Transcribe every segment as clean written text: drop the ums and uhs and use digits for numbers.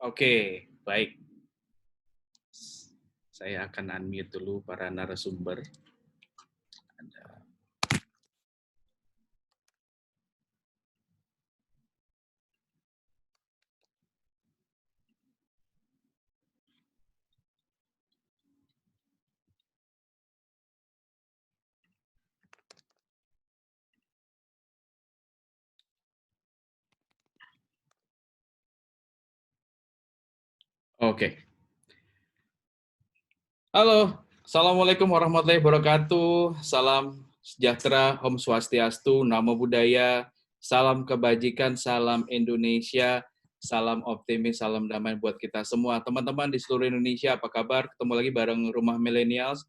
Oke, baik. Saya akan unmute dulu para narasumber. Oke. Halo, Assalamualaikum warahmatullahi wabarakatuh. Salam sejahtera, Om Swastiastu, Namo Buddhaya, salam kebajikan, salam Indonesia, salam optimis, salam damai buat kita semua. Teman-teman di seluruh Indonesia, apa kabar? Ketemu lagi bareng Rumah Millennials.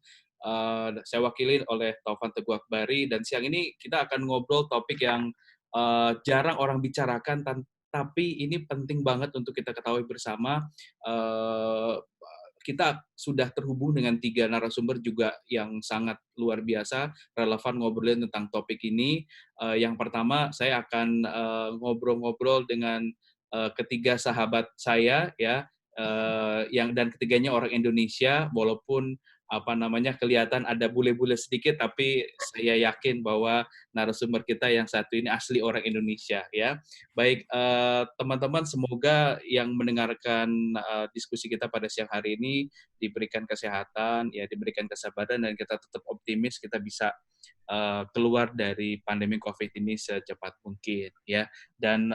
Saya wakili oleh Taufan Teguh Akbari, dan siang ini kita akan ngobrol topik yang jarang orang bicarakan, tapi ini penting banget untuk kita ketahui bersama. Kita sudah terhubung dengan 3 narasumber juga yang sangat luar biasa, relevan ngobrolin tentang topik ini. Yang pertama, saya akan ngobrol-ngobrol dengan ketiga sahabat saya, ya, dan ketiganya orang Indonesia, walaupun kelihatan ada bule-bule sedikit, tapi saya yakin bahwa narasumber kita yang satu ini asli orang Indonesia, ya. Baik, teman-teman, semoga yang mendengarkan diskusi kita pada siang hari ini diberikan kesehatan, ya, diberikan kesabaran, dan kita tetap optimis kita bisa keluar dari pandemi COVID ini secepat mungkin, ya. Dan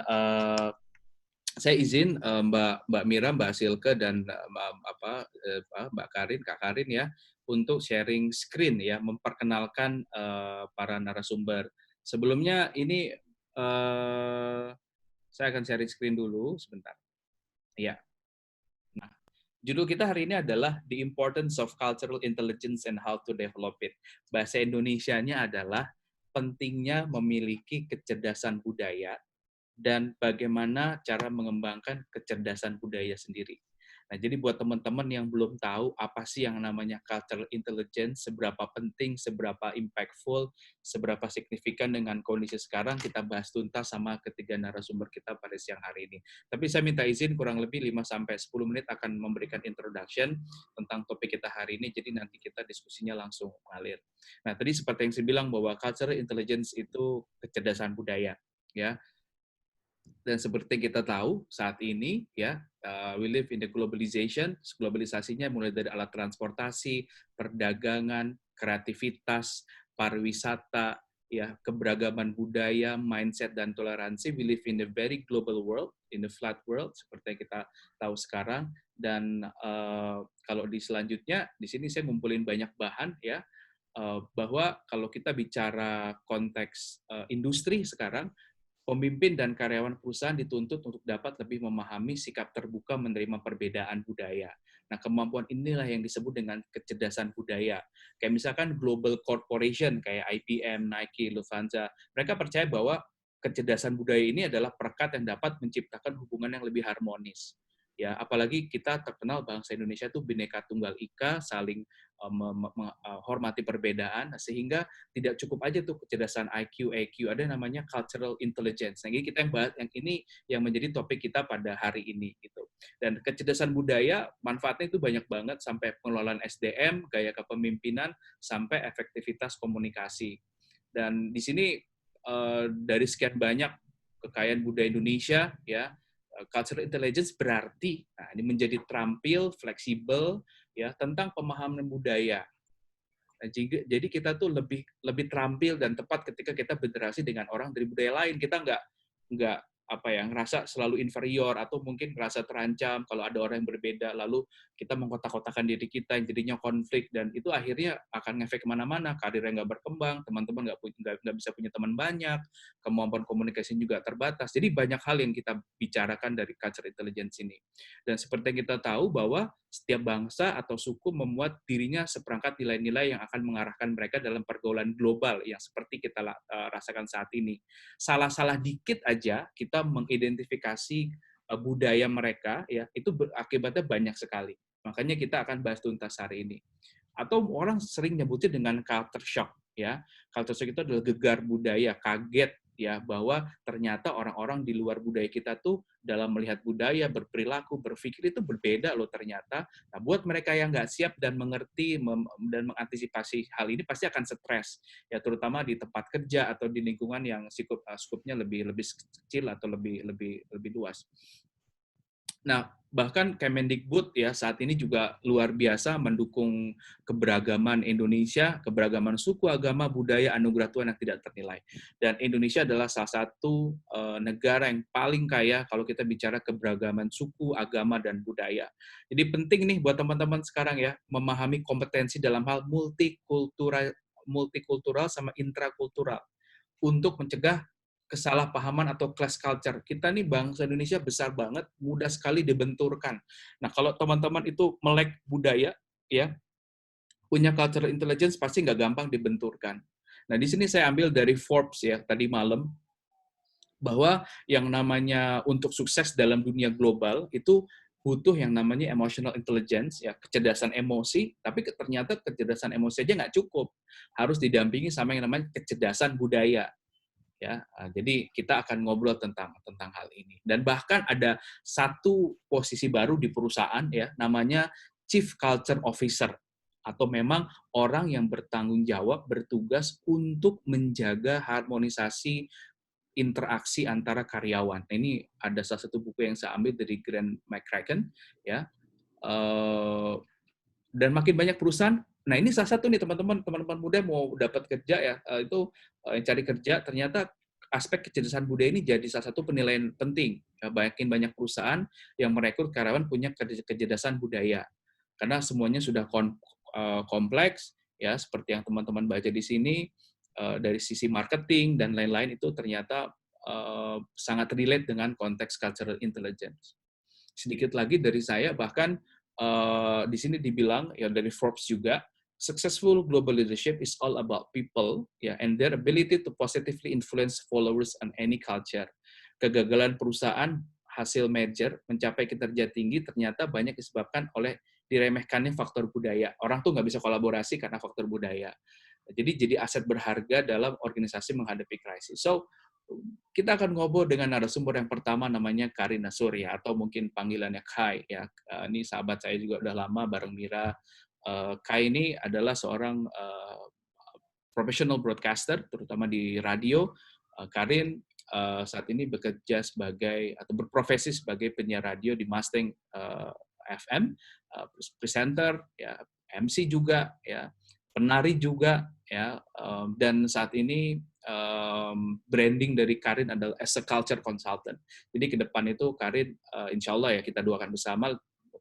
saya izin Mbak Mira, Mbak Silke, dan Mbak Karin, Kak Karin, ya, untuk sharing screen, ya, memperkenalkan para narasumber. Sebelumnya ini saya akan sharing screen dulu sebentar. Iya. Nah, judul kita hari ini adalah The Importance of Cultural Intelligence and How to Develop It. Bahasa Indonesianya adalah pentingnya memiliki kecerdasan budaya dan bagaimana cara mengembangkan kecerdasan budaya sendiri. Nah, jadi buat teman-teman yang belum tahu apa sih yang namanya cultural intelligence, seberapa penting, seberapa impactful, seberapa signifikan dengan kondisi sekarang, kita bahas tuntas sama ketiga narasumber kita pada siang hari ini. Tapi saya minta izin kurang lebih 5-10 menit akan memberikan introduction tentang topik kita hari ini, jadi nanti kita diskusinya langsung mengalir. Nah, tadi seperti yang saya bilang bahwa cultural intelligence itu kecerdasan budaya, ya. Dan seperti kita tahu saat ini, ya, we live in the globalization. Globalisasinya mulai dari alat transportasi, perdagangan, kreativitas, pariwisata, ya, keberagaman budaya, mindset, dan toleransi. We live in a very global world, in the flat world, seperti yang kita tahu sekarang. Dan kalau di selanjutnya, di sini saya ngumpulin banyak bahan, ya, bahwa kalau kita bicara konteks industri sekarang, pemimpin dan karyawan perusahaan dituntut untuk dapat lebih memahami sikap terbuka menerima perbedaan budaya. Nah, kemampuan inilah yang disebut dengan kecerdasan budaya. Kayak misalkan global corporation kayak IBM, Nike, Lufthansa, mereka percaya bahwa kecerdasan budaya ini adalah perekat yang dapat menciptakan hubungan yang lebih harmonis. Ya, apalagi kita terkenal bangsa Indonesia itu Bhinneka Tunggal Ika, saling menghormati perbedaan, sehingga tidak cukup aja tuh kecerdasan IQ, EQ, ada namanya cultural intelligence. Nah, jadi kita yang bahas yang ini yang menjadi topik kita pada hari ini gitu. Dan kecerdasan budaya manfaatnya itu banyak banget, sampai pengelolaan SDM, gaya kepemimpinan, sampai efektivitas komunikasi. Dan di sini dari sekian banyak kekayaan budaya Indonesia, ya, cultural intelligence berarti ini menjadi terampil, fleksibel, ya, tentang pemahaman budaya. Nah, jadi kita tuh lebih terampil dan tepat ketika kita berinteraksi dengan orang dari budaya lain. Kita nggak ngerasa selalu inferior, atau mungkin ngerasa terancam kalau ada orang yang berbeda, lalu kita mengkotak-kotakan diri kita yang jadinya konflik, dan itu akhirnya akan ngefek kemana-mana, karirnya nggak berkembang, teman-teman nggak bisa punya teman banyak, kemampuan komunikasi juga terbatas. Jadi banyak hal yang kita bicarakan dari cultural intelligence ini. Dan seperti yang kita tahu bahwa setiap bangsa atau suku memuat dirinya seperangkat nilai-nilai yang akan mengarahkan mereka dalam pergaulan global yang seperti kita rasakan saat ini. Salah-salah dikit aja kita mengidentifikasi budaya mereka, ya, itu akibatnya banyak sekali. Makanya kita akan bahas tuntas hari ini. Atau orang sering nyebutnya dengan culture shock, ya. Culture shock itu adalah gegar budaya, kaget, ya bahwa ternyata orang-orang di luar budaya kita tuh dalam melihat budaya, berperilaku, berpikir itu berbeda loh ternyata. Nah, buat mereka yang nggak siap dan mengerti dan mengantisipasi hal ini pasti akan stres, ya terutama di tempat kerja atau di lingkungan yang skupnya lebih kecil atau lebih luas. Nah, bahkan Kemendikbud ya saat ini juga luar biasa mendukung keberagaman Indonesia, keberagaman suku, agama, budaya, anugerah Tuhan yang tidak ternilai. Dan Indonesia adalah salah satu negara yang paling kaya kalau kita bicara keberagaman suku, agama, dan budaya. Jadi penting nih buat teman-teman sekarang ya, memahami kompetensi dalam hal multikultural sama intrakultural untuk mencegah kesalahpahaman atau class culture. Kita nih bangsa Indonesia besar banget, mudah sekali dibenturkan. Nah, kalau teman-teman itu melek budaya, ya punya cultural intelligence pasti nggak gampang dibenturkan. Nah, di sini saya ambil dari Forbes ya tadi malam bahwa yang namanya untuk sukses dalam dunia global itu butuh yang namanya emotional intelligence, ya kecerdasan emosi, tapi ternyata kecerdasan emosi aja nggak cukup, harus didampingi sama yang namanya kecerdasan budaya. Ya, jadi kita akan ngobrol tentang hal ini. Dan bahkan ada satu posisi baru di perusahaan ya, namanya Chief Culture Officer atau memang orang yang bertanggung jawab bertugas untuk menjaga harmonisasi interaksi antara karyawan. Ini ada salah satu buku yang saya ambil dari Grant McCracken ya. Dan makin banyak perusahaan. Nah, ini salah satu nih teman-teman muda mau dapat kerja ya, itu cari kerja ternyata aspek kecerdasan budaya ini jadi salah satu penilaian penting. Ya, banyak perusahaan yang merekrut karyawan punya kecerdasan budaya. Karena semuanya sudah kompleks ya, seperti yang teman-teman baca di sini dari sisi marketing dan lain-lain itu ternyata sangat relate dengan konteks cultural intelligence. Sedikit lagi dari saya, bahkan di sini dibilang ya dari Forbes juga, successful global leadership is all about people, ya, and their ability to positively influence followers on any culture. Kegagalan perusahaan hasil merger mencapai kinerja tinggi ternyata banyak disebabkan oleh diremehkannya faktor budaya. Orang tuh nggak bisa kolaborasi karena faktor budaya. Jadi aset berharga dalam organisasi menghadapi krisis. So, kita akan ngobrol dengan narasumber yang pertama namanya Karina Surya atau mungkin panggilannya Kai ya. Ini sahabat saya juga udah lama bareng Mira. Kai ini adalah seorang professional broadcaster terutama di radio. Karin saat ini bekerja sebagai atau berprofesi sebagai penyiar radio di Mustang FM, presenter ya, MC juga ya, penari juga ya, dan saat ini branding dari Karin adalah as a culture consultant. Jadi ke depan itu Karin, insya Allah ya kita doakan bersama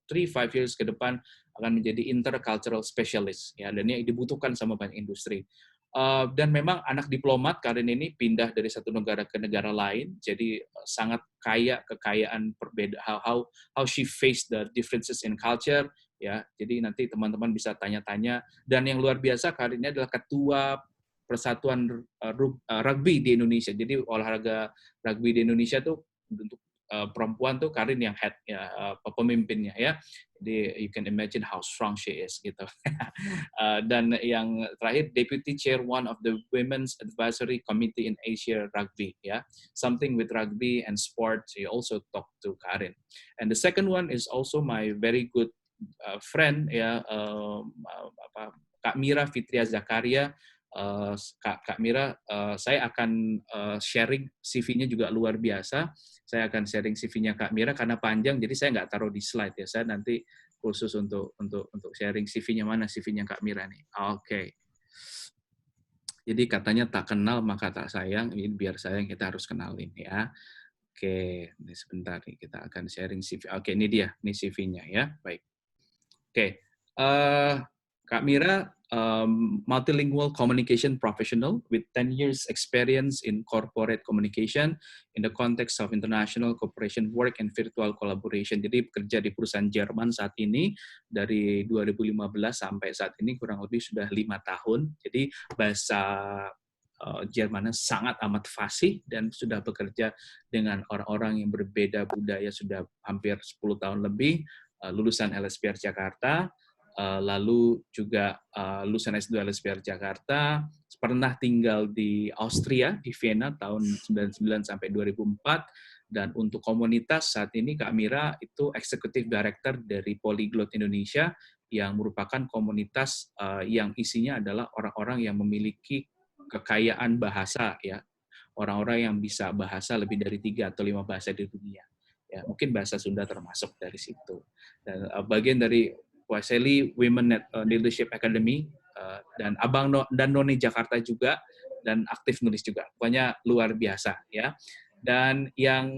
3-5 years ke depan akan menjadi intercultural specialist ya, dan ini dibutuhkan sama banyak industri. Dan memang anak diplomat Karin ini pindah dari satu negara ke negara lain, jadi sangat kaya kekayaan perbedaan how she faced the differences in culture ya. Jadi nanti teman-teman bisa tanya-tanya. Dan yang luar biasa Karin ini adalah ketua Persatuan Rugby di Indonesia. Jadi olahraga rugby di Indonesia tuh untuk perempuan tuh Karin yang head ya, pemimpinnya ya. Jadi you can imagine how strong she is gitu. Dan yang terakhir Deputy Chair one of the Women's Advisory Committee in Asia Rugby ya. Something with rugby and sports. You also talk to Karin. And the second one is also my very good friend ya, Kak Mira Fitria Zakaria. Kak Mira, saya akan sharing CV-nya juga luar biasa. Saya akan sharing CV-nya Kak Mira karena panjang, jadi saya nggak taruh di slide ya. Saya nanti khusus untuk sharing CV-nya. Mana CV-nya Kak Mira nih? Oke. Jadi katanya tak kenal maka tak sayang. Ini biar sayang kita harus kenalin ya. Oke, ini sebentar nih kita akan sharing CV. Oke, ini dia, ini CV-nya ya. Baik. Oke, Kak Mira, multilingual communication professional with 10 years experience in corporate communication in the context of international cooperation work and virtual collaboration. Jadi bekerja di perusahaan Jerman saat ini dari 2015 sampai saat ini kurang lebih sudah 5 tahun. Jadi bahasa Jermannya sangat amat fasih dan sudah bekerja dengan orang-orang yang berbeda budaya sudah hampir 10 tahun lebih. Lulusan LSPR Jakarta, lalu juga lulusan S2 LSPR Jakarta, pernah tinggal di Austria, di Vienna tahun 99 sampai 2004. Dan untuk komunitas saat ini Kak Mira itu Executive Director dari Polyglot Indonesia yang merupakan komunitas yang isinya adalah orang-orang yang memiliki kekayaan bahasa, ya, orang-orang yang bisa bahasa lebih dari 3 atau 5 bahasa di dunia. Ya, mungkin bahasa Sunda termasuk dari situ. Dan bagian dari Waseli Women Leadership Academy dan Abang dan Noni Jakarta juga, dan aktif nulis juga. Pokoknya luar biasa, ya. Dan yang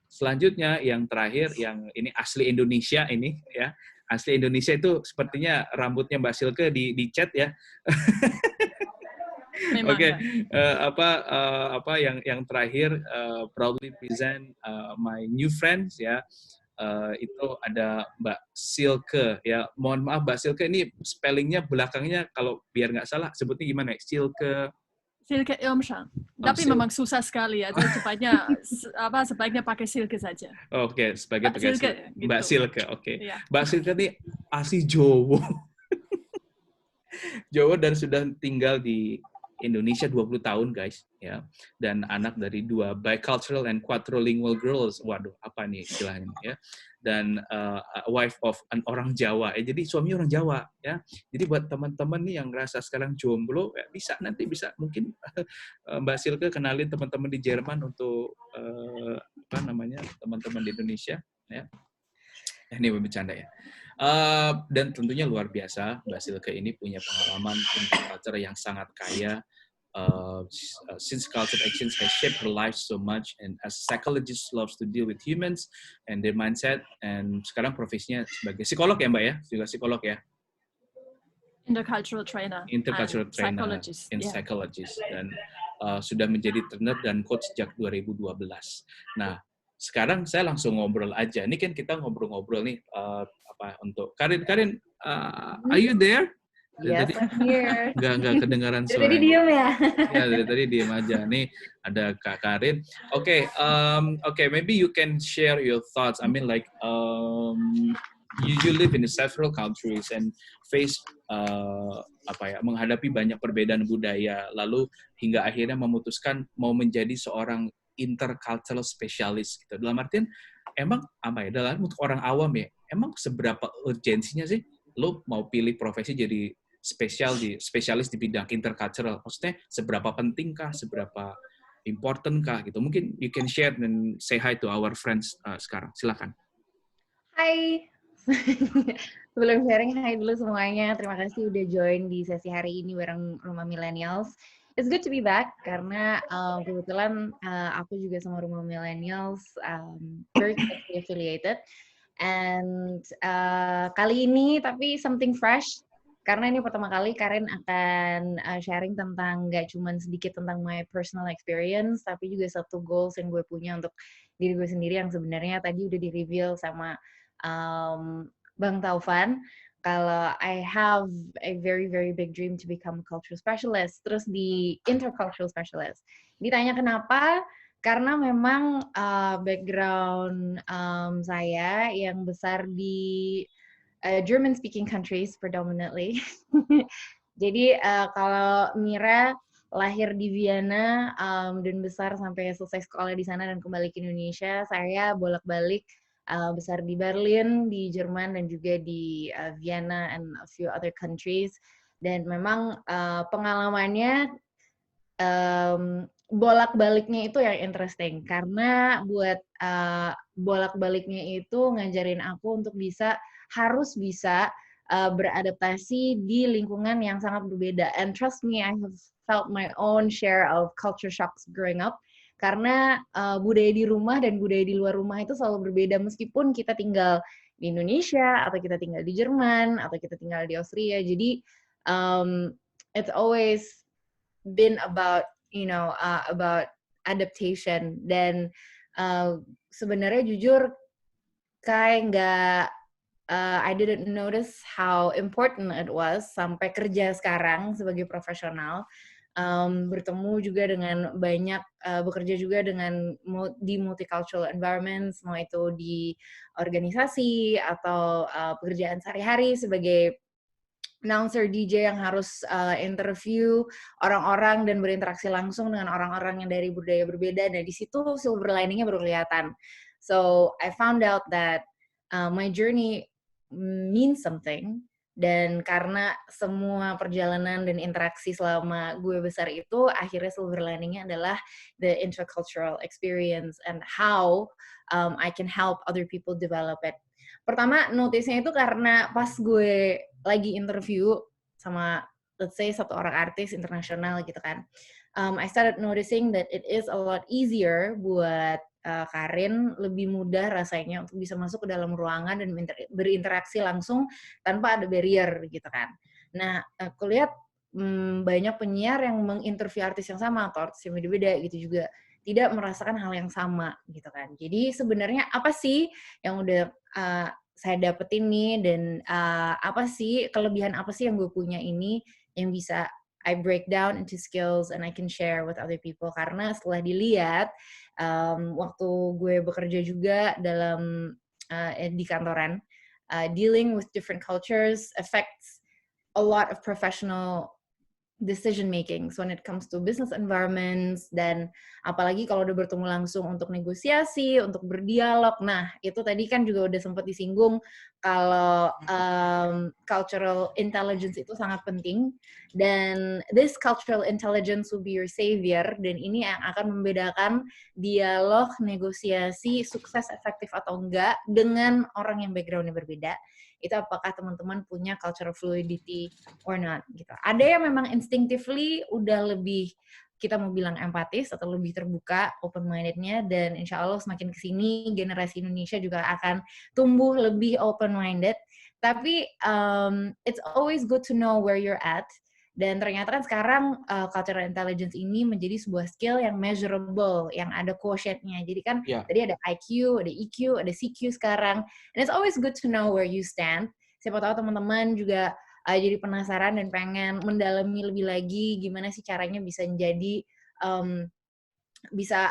selanjutnya, yang terakhir, yang ini asli Indonesia ini, ya. Asli Indonesia itu sepertinya rambutnya Mbak Silke di chat, ya. Oke, apa yang terakhir, proudly present my new friends, ya. Itu ada Mbak Silke, ya. Mohon maaf Mbak Silke, ini spellingnya belakangnya kalau biar nggak salah sebutnya gimana ya? Silke. Silke Ilmshan. Tapi memang susah sekali ya. Sebaiknya pakai Silke saja. Oke, sebagai pakai Silke, Mbak gitu. Silke, oke. Iya. Mbak Silke ini asli Jawa. Jawa dan sudah tinggal di Indonesia 20 tahun, guys, ya. Dan anak dari 2 bicultural and quadrilingual girls. Waduh, apa nih istilahnya, ya. Dan wife of an orang Jawa. Jadi suaminya orang Jawa, ya. Jadi buat teman-teman nih yang ngerasa sekarang jomblo, ya, nanti bisa mungkin Mbak Silke kenalin teman-teman di Jerman untuk teman-teman di Indonesia, ya. Ini bercanda, ya. Dan tentunya luar biasa, Mbak Silke ini punya pengalaman interculture yang sangat kaya. Since cultural exchange has shaped her life so much, and as psychologist loves to deal with humans and their mindset, and sekarang profesinya sebagai psikolog, ya Mbak, ya, juga psikolog, ya. Intercultural trainer Psychologist and psychologist, dan sudah menjadi trainer dan coach sejak 2012. Nah, sekarang saya langsung ngobrol aja. Ini kan kita ngobrol-ngobrol nih untuk Karin, are you there? Yes, I'm here. Nggak kedengaran suara. Dari tadi diem ya? Ya, dari tadi diem aja. Nih ada Kak Karin. Oke, maybe you can share your thoughts. I mean, like, you live in several countries and face menghadapi banyak perbedaan budaya, lalu hingga akhirnya memutuskan mau menjadi seorang intercultural specialist, gitu. Dalam artian, emang dalam untuk orang awam, ya, emang seberapa urgensinya sih lo mau pilih profesi jadi spesialis di bidang intercultural? Maksudnya seberapa pentingkah, seberapa importantkah, gitu? Mungkin you can share dan say hi to our friends sekarang. Silakan. Hai. Sebelum sharing, hai dulu semuanya. Terima kasih udah join di sesi hari ini bareng Rumah Millennials. It's good to be back karena kebetulan aku juga sama Rumah Millennials very closely affiliated. And kali ini tapi something fresh. Karena ini pertama kali Karin akan sharing tentang nggak cuma sedikit tentang my personal experience, tapi juga satu goals yang gue punya untuk diri gue sendiri yang sebenarnya tadi udah di-reveal sama Bang Taufan. Kalau I have a very, very big dream to become a cultural specialist, terus di intercultural specialist. Ditanya kenapa? Karena memang background saya yang besar di German-speaking countries predominantly. Jadi kalau Mira lahir di Vienna dan besar sampai selesai sekolah di sana dan kembali ke Indonesia, saya bolak-balik besar di Berlin, di Jerman, dan juga di Vienna and a few other countries. Dan memang pengalamannya bolak-baliknya itu yang interesting. Karena buat bolak-baliknya itu ngajarin aku untuk harus bisa beradaptasi di lingkungan yang sangat berbeda. And trust me, I have felt my own share of culture shocks growing up. Karena budaya di rumah dan budaya di luar rumah itu selalu berbeda. Meskipun kita tinggal di Indonesia, atau kita tinggal di Jerman, atau kita tinggal di Austria. Jadi, it's always been about, about adaptation. Dan sebenarnya jujur, kayak I didn't notice how important it was sampai kerja sekarang sebagai profesional, bertemu juga dengan banyak, bekerja juga dengan di multicultural environments, mau itu di organisasi atau pekerjaan sehari-hari sebagai announcer DJ yang harus interview orang-orang dan berinteraksi langsung dengan orang-orang yang dari budaya berbeda. Dan di situ silver lining-nya baru kelihatan. So I found out that my journey means something. Dan karena semua perjalanan dan interaksi selama gue besar itu, akhirnya silver lining-nya adalah the intercultural experience and how I can help other people develop it. Pertama, notice-nya itu karena pas gue lagi interview sama, let's say, satu orang artis internasional gitu kan. I started noticing that it is a lot easier buat Karin, lebih mudah rasanya untuk bisa masuk ke dalam ruangan dan berinteraksi langsung tanpa ada barrier gitu kan. Nah, aku lihat banyak penyiar yang menginterview artis yang sama atau artis yang beda-beda gitu juga tidak merasakan hal yang sama gitu kan. Jadi sebenarnya apa sih yang udah saya dapetin nih dan apa sih kelebihan apa sih yang gue punya ini yang bisa I break down into skills and I can share with other people. Karena setelah dilihat waktu gue bekerja juga dalam di kantoran, dealing with different cultures affects a lot of professional decision making when it comes to business environments, dan apalagi kalau udah bertemu langsung untuk negosiasi, untuk berdialog. Nah, itu tadi kan juga udah sempat disinggung kalau cultural intelligence itu sangat penting, dan this cultural intelligence will be your savior, dan ini yang akan membedakan dialog, negosiasi, sukses efektif atau enggak dengan orang yang background-nya berbeda. Itu apakah teman-teman punya cultural fluidity or not gitu. Ada yang memang instinctively udah lebih, kita mau bilang empatis atau lebih terbuka, open-minded-nya, dan insya Allah semakin kesini generasi Indonesia juga akan tumbuh lebih open-minded. Tapi it's always good to know where you're at. Dan ternyata kan sekarang cultural intelligence ini menjadi sebuah skill yang measurable, yang ada quotient-nya. Jadi kan tadi ada IQ, ada EQ, ada CQ sekarang. And it's always good to know where you stand. Siapa tahu teman-teman juga jadi penasaran dan pengen mendalami lebih lagi gimana sih caranya bisa menjadi bisa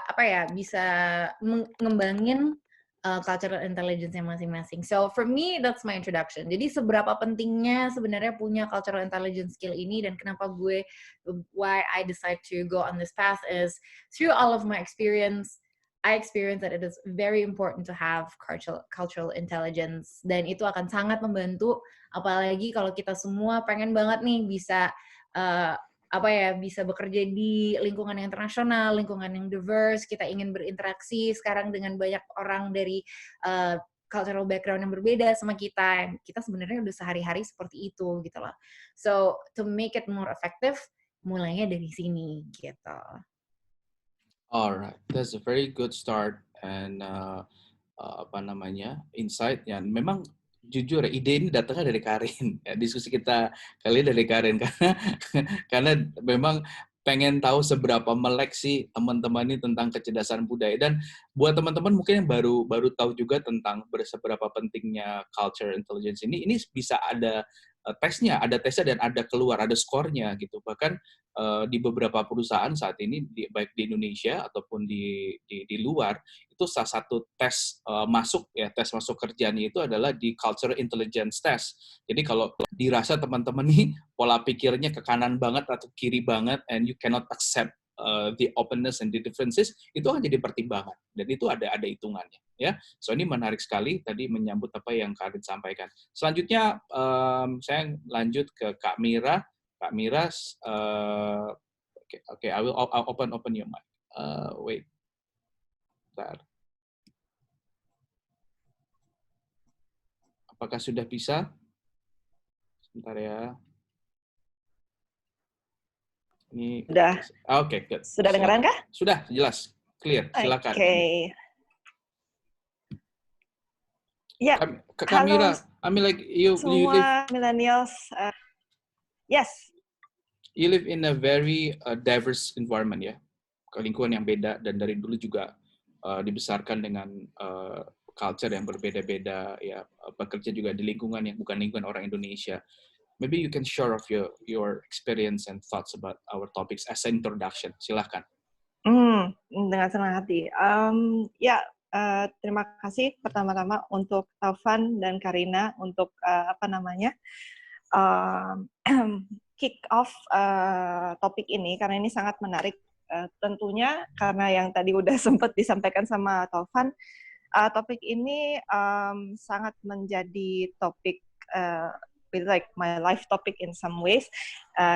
mengembangin cultural intelligence-nya masing-masing. So for me, that's my introduction. Jadi seberapa pentingnya sebenarnya punya cultural intelligence skill ini, dan kenapa why I decide to go on this path is through all of my experience, I experienced that it is very important to have cultural intelligence, dan itu akan sangat membantu, apalagi kalau kita semua pengen banget nih bisa bisa bekerja di lingkungan yang internasional, lingkungan yang diverse, kita ingin berinteraksi sekarang dengan banyak orang dari cultural background yang berbeda sama kita sebenarnya udah sehari-hari seperti itu gitu loh. So, to make it more effective, mulainya dari sini gitu. Alright, that's a very good start and insight yang memang jujur ide ini datangnya dari Karin. Ya, diskusi kita kali dari Karin karena memang pengen tahu seberapa melek sih teman-teman ini tentang kecerdasan budaya, dan buat teman-teman mungkin yang baru tahu juga tentang seberapa pentingnya culture intelligence ini bisa ada tesnya dan ada keluar, ada skornya gitu. Bahkan di beberapa perusahaan saat ini, baik di Indonesia ataupun di luar, itu salah satu tes masuk kerjanya itu adalah di culture intelligence test. Jadi kalau dirasa teman-teman nih pola pikirnya ke kanan banget atau kiri banget, and you cannot accept the openness and the differences, itu akan jadi pertimbangan, dan itu ada hitungannya ya. So ini menarik sekali tadi menyambut apa yang Karin sampaikan. Selanjutnya saya lanjut ke Kak Mira. Kak Mira, okay, I will open your mic. Wait. Bentar. Apakah sudah bisa? Sebentar ya. Ini sudah. Oke, good. Sudah dengeran kah? Sudah, jelas. Clear. Silakan. Oke. Ya. Kak Mira, I mean like you live millennials. Yes. You live in a very diverse environment ya. Lingkungan yang beda, dan dari dulu juga dibesarkan dengan culture yang berbeda-beda ya, bekerja juga di lingkungan yang bukan lingkungan orang Indonesia. Maybe you can share of your experience and thoughts about our topics as an introduction. Silahkan. Dengan senang hati. Terima kasih pertama-tama untuk Taufan dan Karina untuk kick off topik ini karena ini sangat menarik. Tentunya karena yang tadi udah sempat disampaikan sama Taufan, topik ini sangat menjadi topik like my life topic in some ways,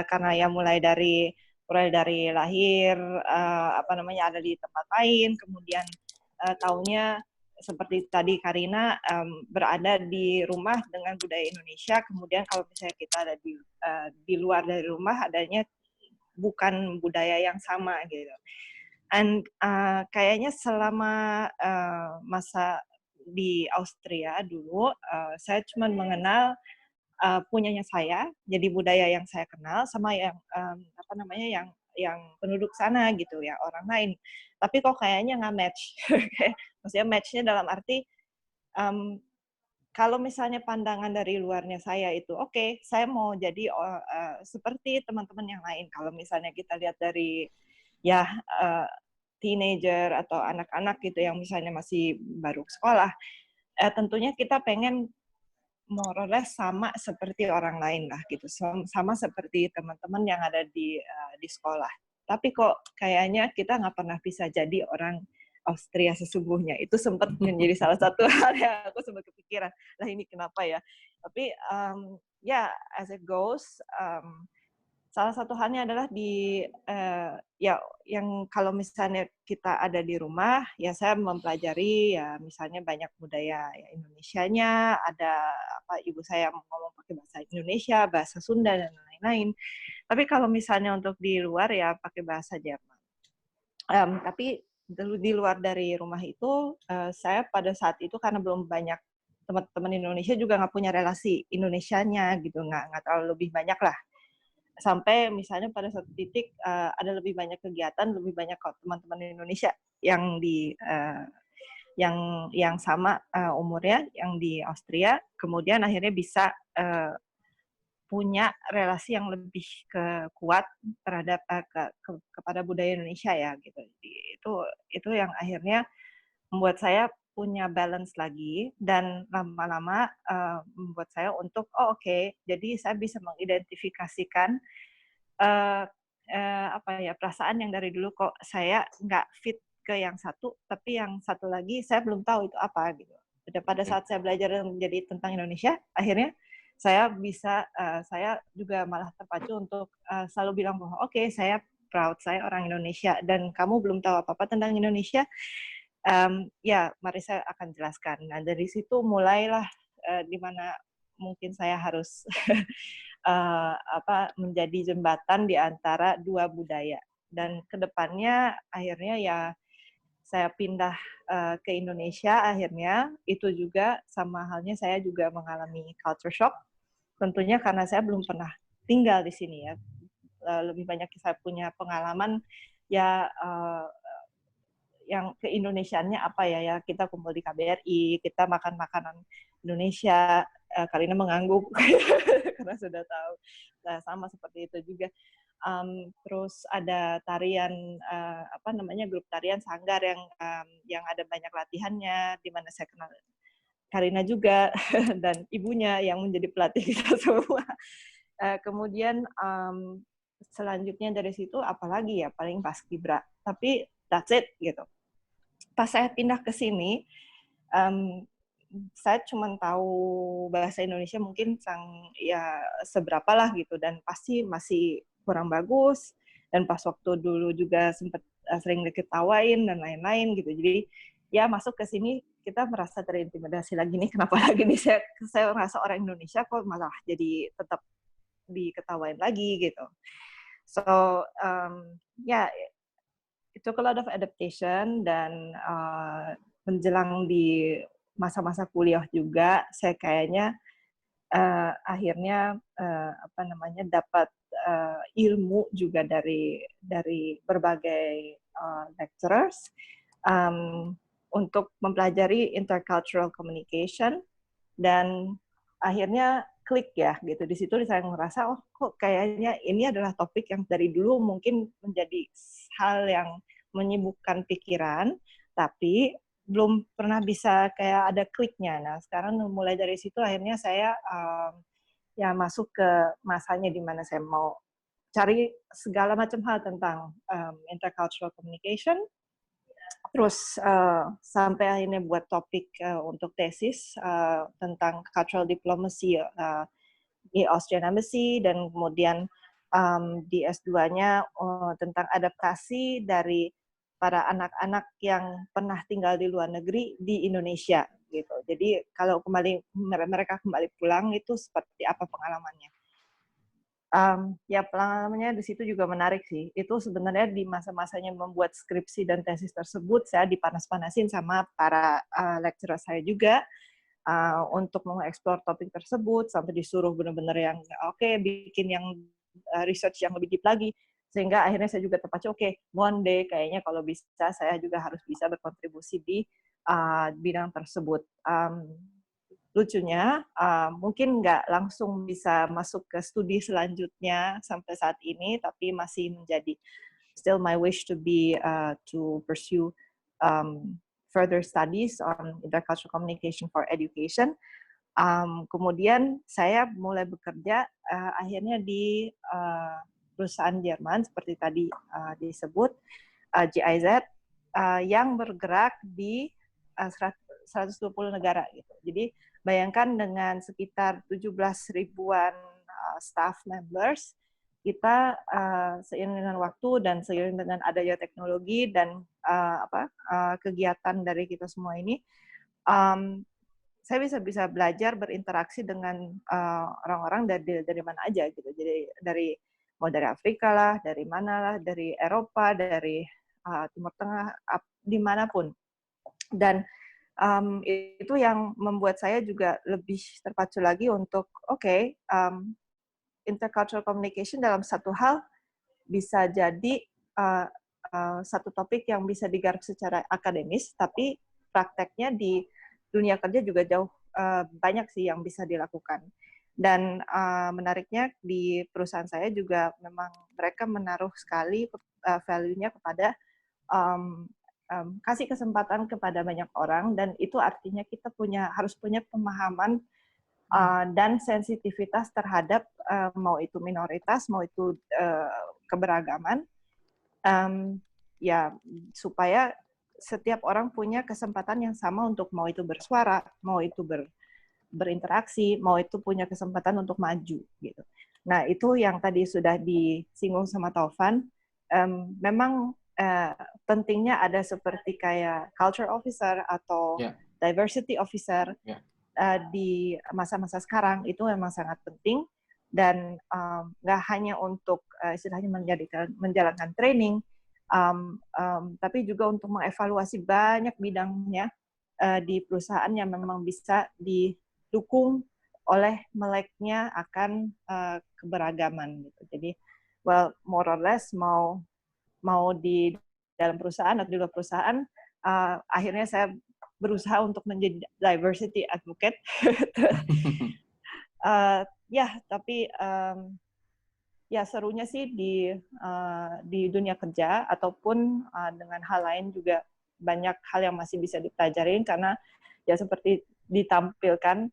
karena ya mulai dari lahir ada di tempat lain, kemudian taunya seperti tadi Karina berada di rumah dengan budaya Indonesia, kemudian kalau misalnya kita ada di luar dari rumah adanya bukan budaya yang sama gitu. And kayaknya selama masa di Austria dulu, saya cuma mengenal punyanya saya, jadi budaya yang saya kenal sama yang yang penduduk sana gitu ya, orang lain. Tapi kok kayaknya nggak match. Maksudnya match-nya dalam arti kalau misalnya pandangan dari luarnya saya itu oke, saya mau jadi seperti teman-teman yang lain. Kalau misalnya kita lihat dari ya teenager atau anak-anak gitu yang misalnya masih baru sekolah, tentunya kita pengen more or less sama seperti orang lain lah gitu, sama seperti teman-teman yang ada di sekolah. Tapi kok kayaknya kita nggak pernah bisa jadi orang Austria sesungguhnya. Itu sempat menjadi salah satu hal yang aku sempat kepikiran, lah ini kenapa ya. Tapi ya as it goes, salah satu halnya adalah ya yang kalau misalnya kita ada di rumah, ya saya mempelajari ya misalnya banyak budaya ya Indonesianya, ada ibu saya ngomong pakai bahasa Indonesia, bahasa Sunda dan lain-lain. Tapi kalau misalnya untuk di luar ya pakai bahasa Jerman. Tapi di luar dari rumah itu, saya pada saat itu karena belum banyak teman-teman Indonesia juga nggak punya relasi Indonesianya gitu, nggak terlalu lebih banyak lah. Sampai misalnya pada satu titik ada lebih banyak kegiatan, lebih banyak teman-teman Indonesia yang yang sama umurnya, yang di Austria, kemudian akhirnya bisa punya relasi yang lebih kuat terhadap kepada budaya Indonesia ya gitu. Jadi itu yang akhirnya membuat saya punya balance lagi, dan lama-lama membuat saya untuk oke, jadi saya bisa mengidentifikasikan perasaan yang dari dulu kok saya nggak fit ke yang satu, tapi yang satu lagi saya belum tahu itu apa gitu. Dan pada saat saya belajar menjadi tentang Indonesia, akhirnya saya bisa saya juga malah terpacu untuk selalu bilang bahwa oke, saya proud, saya orang Indonesia, dan kamu belum tahu apa-apa tentang Indonesia. Ya, mari saya akan jelaskan. Nah, dari situ mulailah di mana mungkin saya harus menjadi jembatan di antara dua budaya. Dan kedepannya akhirnya ya saya pindah ke Indonesia, akhirnya itu juga sama halnya saya juga mengalami culture shock. Tentunya karena saya belum pernah tinggal di sini ya. Lebih banyak saya punya pengalaman ya yang ke-Indonesiaannya apa ya, kita kumpul di KBRI, kita makan makanan Indonesia, Karina mengangguk karena sudah tahu. Nah, sama seperti itu juga. Terus ada tarian grup tarian sanggar yang ada banyak latihannya, di mana saya kenal Karina juga dan ibunya yang menjadi pelatih kita semua. Kemudian selanjutnya dari situ apalagi ya, paling paskibra. Tapi that's it gitu. Pas saya pindah ke sini, saya cuma tahu bahasa Indonesia mungkin seberapa lah gitu, dan pasti masih kurang bagus, dan pas waktu dulu juga sempat sering diketawain dan lain-lain gitu. Jadi ya masuk ke sini kita merasa terintimidasi lagi nih, kenapa lagi nih saya merasa orang Indonesia kok malah jadi tetap diketawain lagi gitu. So it took a lot of adaptation, dan menjelang di masa-masa kuliah juga saya kayaknya akhirnya dapat ilmu juga dari berbagai lecturers untuk mempelajari intercultural communication, dan akhirnya klik ya gitu. Di situ saya ngerasa kok kayaknya ini adalah topik yang dari dulu mungkin menjadi hal yang menyibukkan pikiran, tapi belum pernah bisa kayak ada kliknya. Nah, sekarang mulai dari situ akhirnya saya ya masuk ke masanya di mana saya mau cari segala macam hal tentang intercultural communication. Terus sampai akhirnya buat topik untuk tesis tentang cultural diplomacy di Austrian Embassy, dan kemudian di S2-nya tentang adaptasi dari para anak-anak yang pernah tinggal di luar negeri di Indonesia gitu. Jadi kalau mereka kembali pulang itu seperti apa pengalamannya? Ya pengalamannya di situ juga menarik sih. Itu sebenarnya di masa-masanya membuat skripsi dan tesis tersebut saya dipanas-panasin sama para lecturer saya juga untuk mengeksplor topik tersebut, sampai disuruh benar-benar yang bikin yang research yang lebih deep lagi, sehingga akhirnya saya juga terpacu one day kayaknya kalau bisa saya juga harus bisa berkontribusi di bidang tersebut. Lucunya, mungkin nggak langsung bisa masuk ke studi selanjutnya sampai saat ini, tapi masih menjadi still my wish to pursue further studies on intercultural communication for education. Kemudian saya mulai bekerja akhirnya di perusahaan Jerman seperti tadi disebut GIZ yang bergerak di 120 negara gitu. Jadi bayangkan dengan sekitar 17 ribuan staff members, kita seiring dengan waktu dan seiring dengan adanya teknologi dan kegiatan dari kita semua ini, saya bisa belajar berinteraksi dengan orang-orang dari mana aja gitu. Jadi mau dari Afrika lah, dari mana lah, dari Eropa, dari Timur Tengah, dimanapun. Dan itu yang membuat saya juga lebih terpacu lagi untuk intercultural communication dalam satu hal bisa jadi satu topik yang bisa digarap secara akademis, tapi prakteknya di dunia kerja juga jauh banyak sih yang bisa dilakukan. Dan menariknya di perusahaan saya juga memang mereka menaruh sekali value-nya kepada kasih kesempatan kepada banyak orang, dan itu artinya kita harus punya pemahaman dan sensitivitas terhadap mau itu minoritas, mau itu keberagaman, ya supaya setiap orang punya kesempatan yang sama untuk mau itu bersuara, mau itu berinteraksi, mau itu punya kesempatan untuk maju gitu. Nah itu yang tadi sudah disinggung sama Taufan, memang pentingnya ada seperti kayak culture officer atau diversity officer di masa-masa sekarang itu memang sangat penting, dan nggak hanya untuk istilahnya menjalankan training, tapi juga untuk mengevaluasi banyak bidangnya di perusahaan yang memang bisa didukung oleh meleknya akan keberagaman gitu. Jadi more or less mau di dalam perusahaan atau di luar perusahaan, akhirnya saya berusaha untuk menjadi diversity advocate. Tapi ya serunya sih di dunia kerja ataupun dengan hal lain juga banyak hal yang masih bisa dipelajarin, karena ya seperti ditampilkan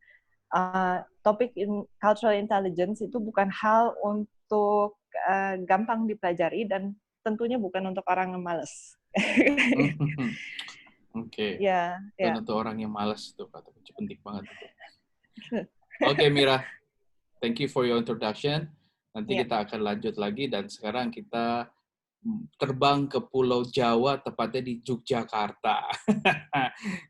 topik cultural intelligence itu bukan hal untuk gampang dipelajari, dan tentunya bukan untuk orang yang malas. Oke. Ya. Dan untuk orang yang malas itu kata kunci penting banget itu. Oke, Mira. Thank you for your introduction. Nanti kita akan lanjut lagi, dan sekarang kita terbang ke Pulau Jawa, tepatnya di Yogyakarta.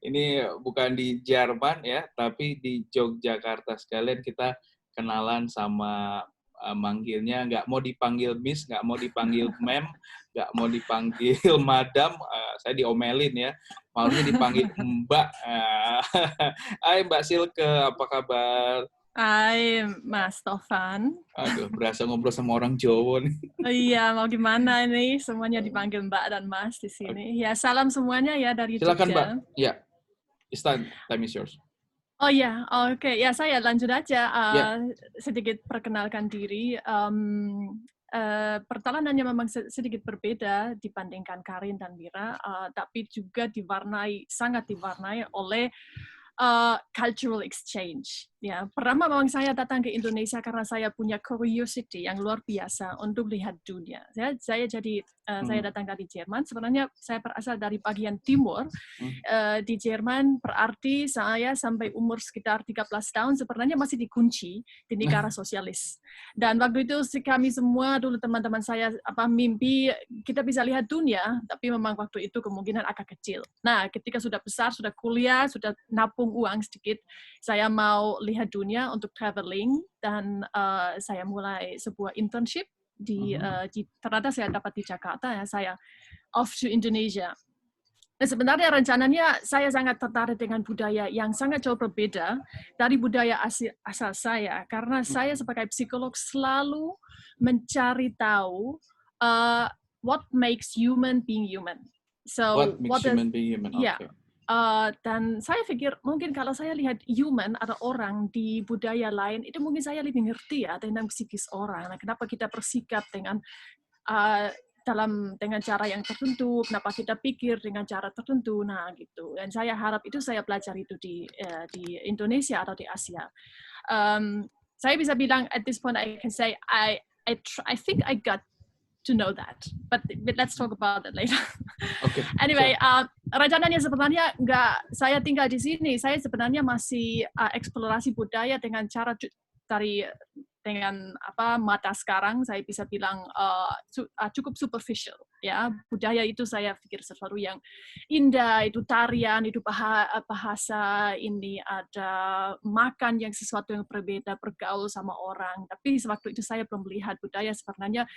Ini bukan di Jerman ya, tapi di Yogyakarta. Sekalian kita kenalan sama manggilnya, nggak mau dipanggil Miss, nggak mau dipanggil Ma'am, nggak mau dipanggil Madam, saya diomelin ya, maunya dipanggil Mbak. Hai Mbak Silke, apa kabar? Hai Mas Taufan. Aduh, berasa ngobrol sama orang Jawa nih. Iya, mau gimana ini? Semuanya dipanggil Mbak dan Mas di sini. Ya, salam semuanya ya dari Silakan Jogja. Mbak. Ya, time is yours. Oh ya, oke. Ya, saya lanjut aja. Sedikit perkenalkan diri. Perjalanannya memang sedikit berbeda dibandingkan Karin dan Mira, tapi juga sangat diwarnai oleh cultural exchange. Ya, pertama memang saya datang ke Indonesia karena saya punya curiosity yang luar biasa untuk lihat dunia. Saya datang dari Jerman. Sebenarnya saya berasal dari bagian timur. Di Jerman berarti saya sampai umur sekitar 13 tahun sebenarnya masih dikunci di negara sosialis. Dan waktu itu kami semua dulu teman-teman saya mimpi kita bisa lihat dunia, tapi memang waktu itu kemungkinan agak kecil. Nah, ketika sudah besar, sudah kuliah, sudah nabung uang sedikit, saya mau lihat dunia untuk traveling dan saya mulai sebuah internship ternyata saya dapat di Jakarta ya, saya off to Indonesia. Nah, sebenarnya rencananya saya sangat tertarik dengan budaya yang sangat jauh berbeda dari budaya asal saya karena saya sebagai psikolog selalu mencari tahu what makes human being human. So what makes human being human? Yeah. Okay. Dan saya pikir mungkin kalau saya lihat human atau orang di budaya lain, itu mungkin saya lebih ngerti ya tentang psikis orang. Nah, kenapa kita bersikap dengan cara yang tertentu, kenapa kita pikir dengan cara tertentu, nah gitu. Dan saya harap itu saya belajar itu di Indonesia atau di Asia. Saya bisa bilang at this point I can say I think I got to know that, but let's talk about that later. Okay. Anyway, rencananya sebenarnya saya tinggal di sini. Saya sebenarnya masih eksplorasi budaya dengan cara dengan mata sekarang. Saya bisa bilang cukup superficial. Ya, budaya itu saya pikir sesuatu yang indah, itu tarian, itu bahasa, ini ada makan yang sesuatu yang berbeda, bergaul sama orang. Tapi sewaktu itu saya belum melihat budaya sebenarnya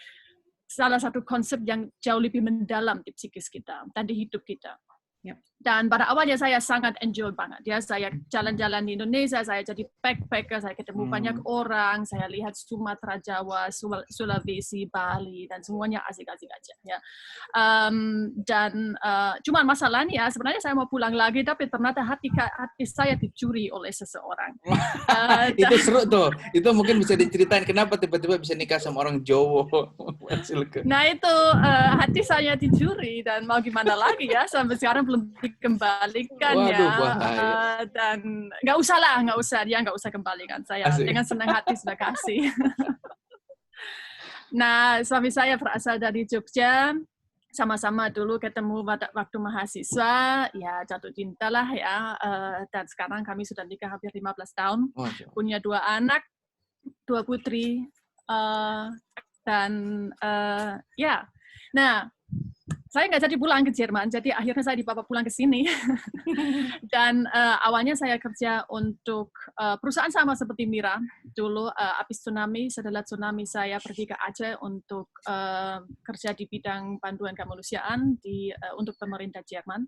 salah satu konsep yang jauh lebih mendalam di psikis kita dan di hidup kita. Yep. Dan pada awalnya saya sangat enjoy banget. Ya, saya jalan-jalan di Indonesia, saya jadi backpacker, saya ketemu banyak orang, saya lihat Sumatera, Jawa, Sulawesi, Bali, dan semuanya asik-asik aja. Ya. Cuman masalahnya sebenarnya saya mau pulang lagi, tapi ternyata hati saya dicuri oleh seseorang. Itu seru tuh. Itu mungkin bisa diceritain kenapa tiba-tiba bisa nikah sama orang Jawa. Nah itu hati saya dicuri dan mau gimana lagi ya, sampai sekarang belum dikembalikan. Waduh, ya. Dan nggak usah kembalikan. Saya dengan senang hati sudah kasih. Nah, suami saya berasal dari Jogja. Sama-sama dulu ketemu waktu mahasiswa, ya jatuh cinta lah ya. Dan sekarang kami sudah nikah hampir 15 tahun. Punya 2 anak, 2 putri. Ya, nah saya nggak jadi pulang ke Jerman, jadi akhirnya saya dibawa pulang ke sini. Dan awalnya saya kerja untuk perusahaan sama seperti Mira dulu. Habis tsunami, setelah tsunami saya pergi ke Aceh untuk kerja di bidang bantuan kemanusiaan untuk pemerintah Jerman.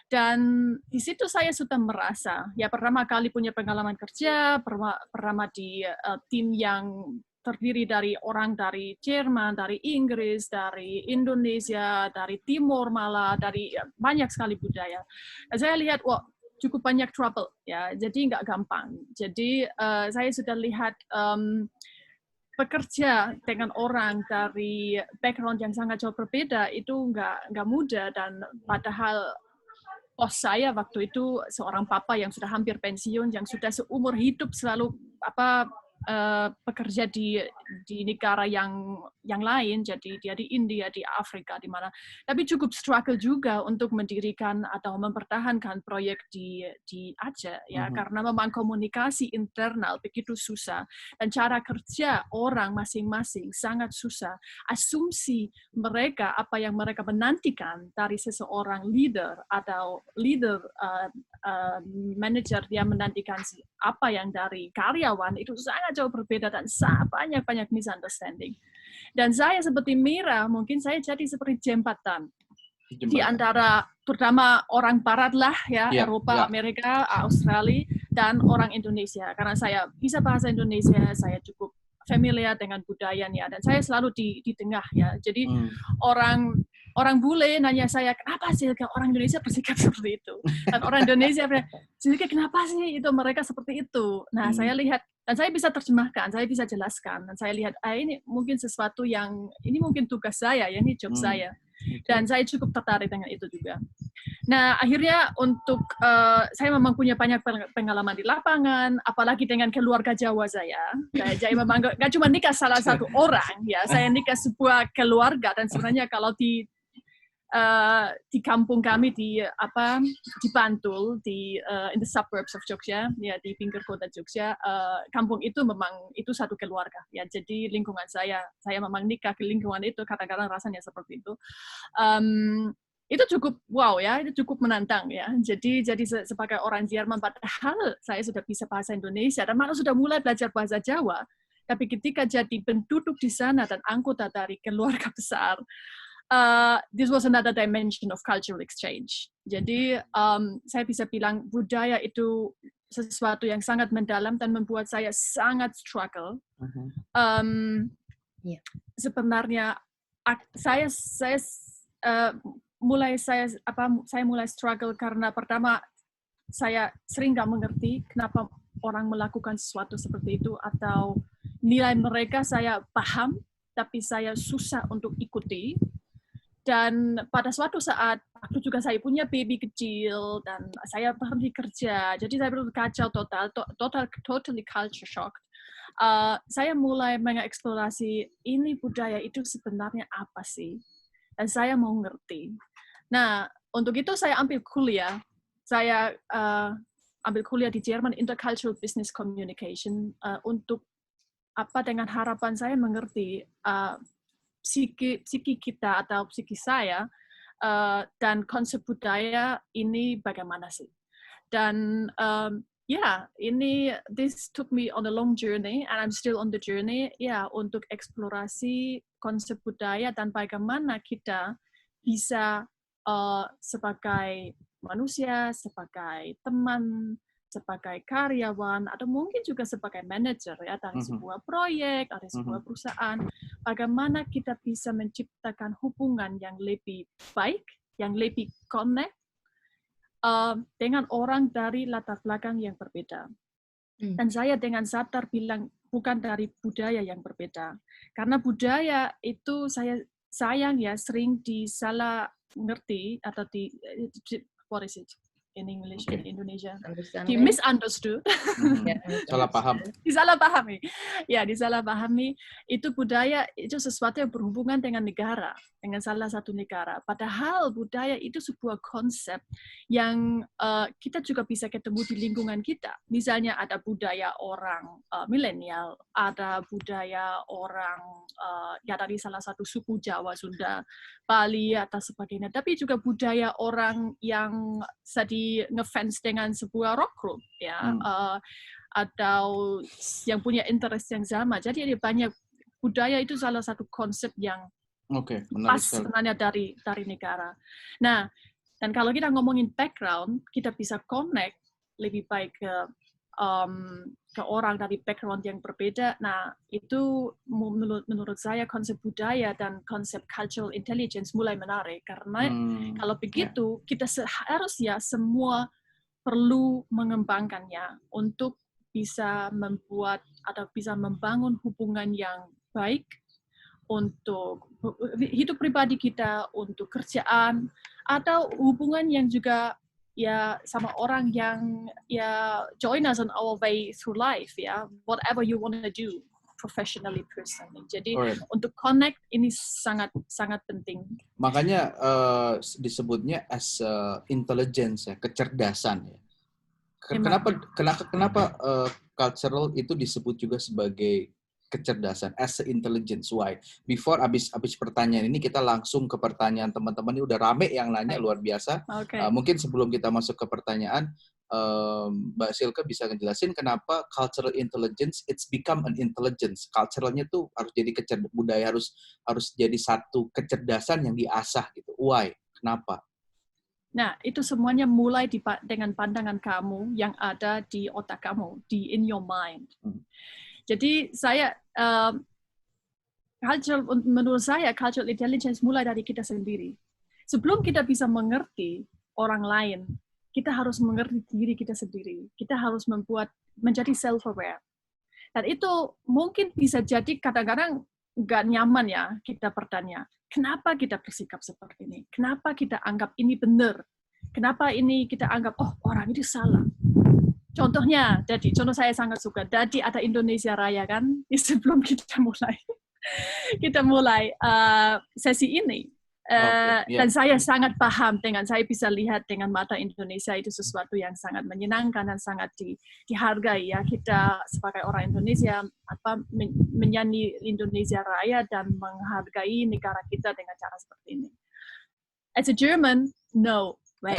Dan di situ saya sudah merasa, ya pertama kali punya pengalaman kerja, pertama di tim yang terdiri dari orang dari Jerman, dari Inggris, dari Indonesia, dari Timur malah, dari banyak sekali budaya. Dan saya lihat, wah cukup banyak trouble, ya. Jadi nggak gampang. Jadi saya sudah lihat bekerja dengan orang dari background yang sangat jauh berbeda itu nggak mudah, dan padahal bos saya waktu itu seorang papa yang sudah hampir pensiun, yang sudah seumur hidup selalu bekerja di negara yang lain, jadi dia di India, di Afrika, di mana. Tapi cukup struggle juga untuk mendirikan atau mempertahankan proyek di Aceh, ya, karena memang komunikasi internal begitu susah dan cara kerja orang masing-masing sangat susah. Asumsi mereka apa yang mereka menantikan dari seseorang leader atau manager, dia menantikan apa yang dari karyawan itu sangat jauh berbeda dan banyak misunderstanding. Dan saya seperti Mira, mungkin saya jadi seperti jembatan di antara terutama orang Barat lah, ya, Eropa, Amerika, Australia, dan orang Indonesia. Karena saya bisa bahasa Indonesia, saya cukup familiar dengan budayanya, dan saya selalu di tengah, ya. Jadi orang bule nanya saya, kenapa sih orang Indonesia bersikap seperti itu? Dan orang Indonesia bersikap, kenapa sih itu mereka seperti itu? Nah, saya lihat, dan saya bisa terjemahkan, saya bisa jelaskan, dan saya lihat, ini mungkin sesuatu yang, ini mungkin tugas saya, ya, ini job saya. Dan saya cukup tertarik dengan itu juga. Nah, akhirnya untuk saya memang punya banyak pengalaman di lapangan, apalagi dengan keluarga Jawa saya. Jadi memang nggak cuma nikah salah satu orang, ya. Saya nikah sebuah keluarga, dan sebenarnya kalau di kampung kami di Bantul, in the suburbs of Jogja, ya di pinggir kota Jogja, kampung itu memang itu satu keluarga, ya. Jadi lingkungan saya memang nikah ke lingkungan itu, kadang-kadang rasanya seperti itu. Itu cukup wow ya, itu cukup menantang ya. Jadi sebagai orang Jerman, padahal saya sudah bisa bahasa Indonesia dan malah sudah mulai belajar bahasa Jawa, tapi ketika jadi penduduk di sana dan anggota dari keluarga besar, this was another dimension of cultural exchange. Jadi saya bisa bilang budaya itu sesuatu yang sangat mendalam dan membuat saya sangat struggle. Sebenarnya saya mulai struggle karena pertama saya sering nggak mengerti kenapa orang melakukan sesuatu seperti itu, atau nilai mereka saya paham tapi saya susah untuk ikuti. Dan pada suatu saat waktu juga saya punya baby kecil dan saya berhenti kerja, jadi saya berkacau totally culture shock. Saya mulai mengeksplorasi ini budaya itu sebenarnya apa sih, dan saya mau ngerti. Nah, untuk itu saya ambil kuliah. Saya ambil kuliah di Jerman, Intercultural Business Communication, untuk dengan harapan saya mengerti psiki kita atau psiki saya dan konsep budaya ini bagaimana sih. Dan this took me on a long journey and I'm still on the journey, untuk eksplorasi konsep budaya dan bagaimana kita bisa sebagai manusia, sebagai teman, sebagai karyawan, atau mungkin juga sebagai manajer ya dari sebuah proyek, dari sebuah perusahaan, bagaimana kita bisa menciptakan hubungan yang lebih baik, yang lebih connect dengan orang dari latar belakang yang berbeda. Dan saya dengan sadar bilang bukan dari budaya yang berbeda, karena budaya itu sayang ya sering disalah ngerti atau what is it in English in Indonesia? Di misunderstood. Salah paham. Disalahpahami. Ya, disalahpahami. Itu budaya itu sesuatu yang berhubungan dengan negara, dengan salah satu negara. Padahal budaya itu sebuah konsep yang kita juga bisa ketemu di lingkungan kita. Misalnya ada budaya orang milenial, ada budaya orang dari salah satu suku Jawa, Sunda, Bali atau sebagainya. Tapi juga budaya orang yang tadi ngefans dengan sebuah rock group, ya, atau yang punya interest yang sama. Jadi ada banyak budaya itu salah satu konsep yang pas sebenarnya dari negara. Nah, dan kalau kita ngomongin background, kita bisa connect lebih baik ke orang dari background yang berbeda. Nah, itu menurut saya konsep budaya dan konsep cultural intelligence mulai menarik, karena kalau begitu kita seharusnya semua perlu mengembangkannya untuk bisa membuat atau bisa membangun hubungan yang baik untuk hidup pribadi kita, untuk kerjaan, atau hubungan yang juga ya sama orang yang ya join us on our way through life, ya, whatever you want to do professionally, personally. Jadi untuk connect ini sangat penting. Makanya disebutnya as intelligence ya, kecerdasan ya. Kenapa cultural itu disebut juga sebagai kecerdasan, as intelligence? Why? Before abis pertanyaan ini kita langsung ke pertanyaan teman-teman. Ini udah rame yang nanya, luar biasa. Mungkin sebelum kita masuk ke pertanyaan, Mbak Silke bisa ngejelasin kenapa cultural intelligence it's become an intelligence. Culturalnya tuh harus jadi budaya harus jadi satu kecerdasan yang diasah gitu. Why? Kenapa? Nah, itu semuanya mulai dengan pandangan kamu yang ada di otak kamu, in your mind. Jadi menurut saya cultural intelligence mulai dari kita sendiri. Sebelum kita bisa mengerti orang lain, kita harus mengerti diri kita sendiri. Kita harus menjadi self-aware. Dan itu mungkin bisa jadi kadang-kadang nggak nyaman ya kita bertanya, kenapa kita bersikap seperti ini? Kenapa kita anggap ini benar? Kenapa ini kita anggap, oh orang itu salah. Contohnya, contoh saya sangat suka. Tadi ada Indonesia Raya kan, sebelum kita mulai sesi ini. Dan saya sangat paham saya bisa lihat dengan mata Indonesia itu sesuatu yang sangat menyenangkan dan sangat dihargai ya, kita sebagai orang Indonesia menyanyi Indonesia Raya dan menghargai negara kita dengan cara seperti ini. As a German, no way.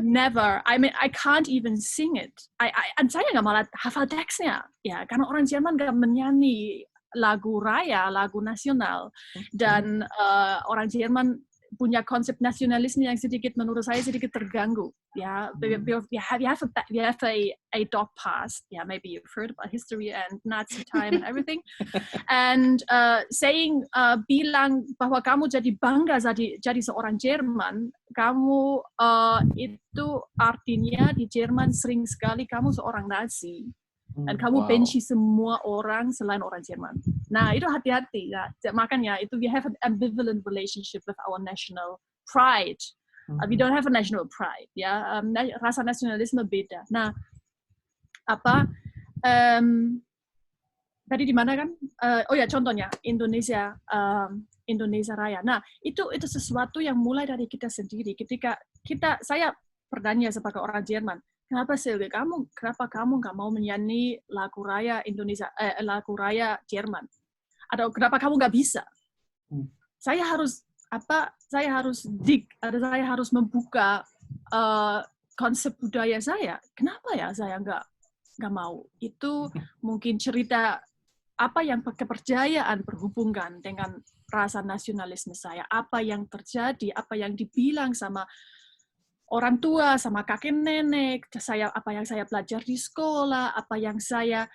Never. I mean, I can't even sing it. Saya nggak malah hafal teksnya, ya, karena orang Jerman nggak menyanyi lagu raya, lagu nasional, dan orang Jerman punya konsep nasionalisme yang menurut saya sedikit terganggu. Ya, we have a dark past. Yeah, maybe you've heard about history and Nazi time and everything. And bilang bahwa kamu jadi bangga jadi seorang Jerman, kamu itu artinya di Jerman sering sekali kamu seorang Nazi. Dan kamu benci semua orang selain orang Jerman. Nah, itu hati-hati ya. Makanya itu we have an ambivalent relationship with our national pride. We don't have a national pride ya. Rasa nasionalisme beda. Nah, tadi di mana kan? Contohnya Indonesia Raya. Nah, itu sesuatu yang mulai dari kita sendiri. Ketika saya bertanya sebagai orang Jerman, kenapa kamu nggak mau menyanyi lagu raya Indonesia, lagu raya Jerman? Atau kenapa kamu nggak bisa? Saya harus saya harus membuka konsep budaya saya. Kenapa ya saya nggak mau? Itu mungkin cerita apa yang kepercayaan berhubungan dengan rasa nasionalisme saya. Apa yang terjadi, apa yang dibilang sama orang tua, sama kakek nenek, apa yang saya belajar di sekolah, apa yang saya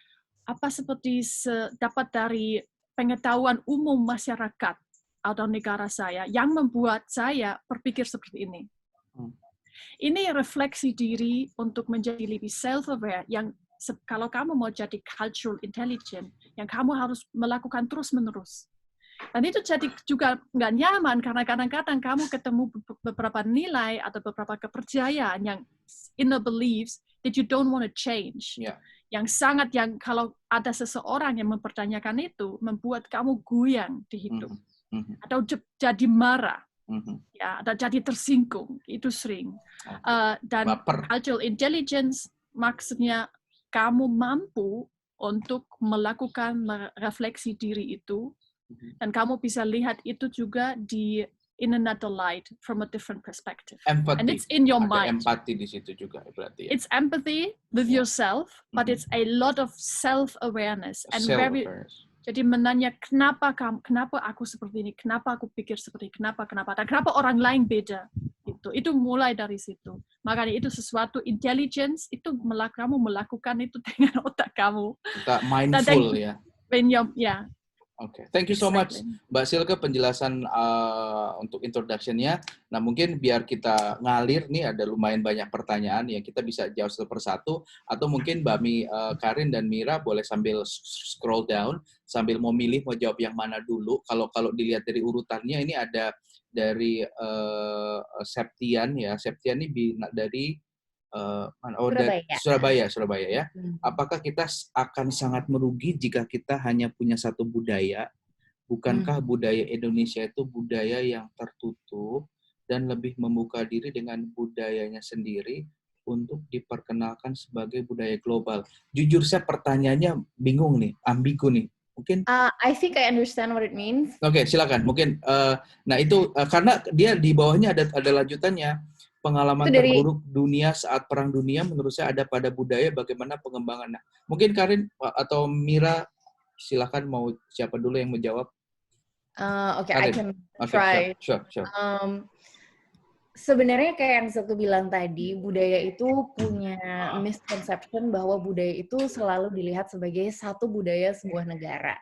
dapat dari pengetahuan umum masyarakat atau negara saya yang membuat saya berpikir seperti ini. Ini refleksi diri untuk menjadi lebih self-aware, yang kalau kamu mau jadi cultural intelligent, yang kamu harus melakukan terus-menerus. Dan itu jadi juga nggak nyaman karena kadang-kadang kamu ketemu beberapa nilai atau beberapa kepercayaan yang inner beliefs that you don't want to change. Yeah. Yang kalau ada seseorang yang mempertanyakan itu, membuat kamu goyang di hidup. Atau jadi marah. Ya, atau jadi tersinggung. Itu sering. Dan cultural intelligence maksudnya kamu mampu untuk melakukan refleksi diri itu, dan kamu bisa lihat itu juga in another light, from a different perspective. Empathy. And it's in your mind. Empathy di situ juga berarti. Ya? It's empathy with yourself, but it's a lot of self-awareness. And jadi menanya kenapa aku seperti ini, kenapa aku pikir seperti ini, kenapa, dan kenapa orang lain beda. Itu mulai dari situ. Makanya itu sesuatu intelligence, itu kamu melakukan itu dengan otak kamu. Kita mindful ya. Okay. Thank you so much, Mbak Silke, penjelasan untuk introduction-nya. Nah, mungkin biar kita ngalir nih, ada lumayan banyak pertanyaan yang kita bisa jawab satu persatu, atau mungkin Mbak Karin dan Mira boleh sambil scroll down, sambil mau milih mau jawab yang mana dulu. Kalau dilihat dari urutannya, ini ada dari Septian ya. Septian ini dari Surabaya ya. Apakah kita akan sangat merugi jika kita hanya punya satu budaya? Bukankah budaya Indonesia itu budaya yang tertutup dan lebih membuka diri dengan budayanya sendiri untuk diperkenalkan sebagai budaya global? Jujur saya pertanyaannya bingung nih, ambigu nih. Mungkin I think I understand what it means. Oke, silakan. Mungkin nah itu karena dia di bawahnya ada lanjutannya. Pengalaman terburuk dunia saat Perang Dunia menurut saya ada pada budaya, bagaimana pengembangan. Nah, mungkin Karin atau Mira, silakan, mau siapa dulu yang menjawab? Okay, I can try. Sure. Sebenarnya kayak yang Silke bilang tadi, budaya itu punya misconception bahwa budaya itu selalu dilihat sebagai satu budaya sebuah negara.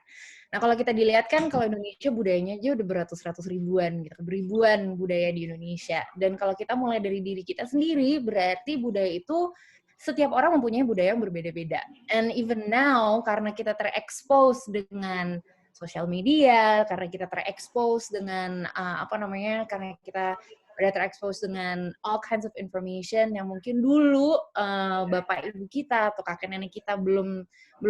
Nah, kalau kita dilihat kan, kalau Indonesia budayanya aja udah beratus-ratus ribuan, gitu. Beribuan budaya di Indonesia. Dan kalau kita mulai dari diri kita sendiri, berarti budaya itu setiap orang mempunyai budaya yang berbeda-beda. And even now, karena kita terekspos dengan sosial media, karena kita terekspos dengan karena kita udah terekspos dengan all kinds of information yang mungkin dulu bapak ibu kita atau kakek nenek kita belum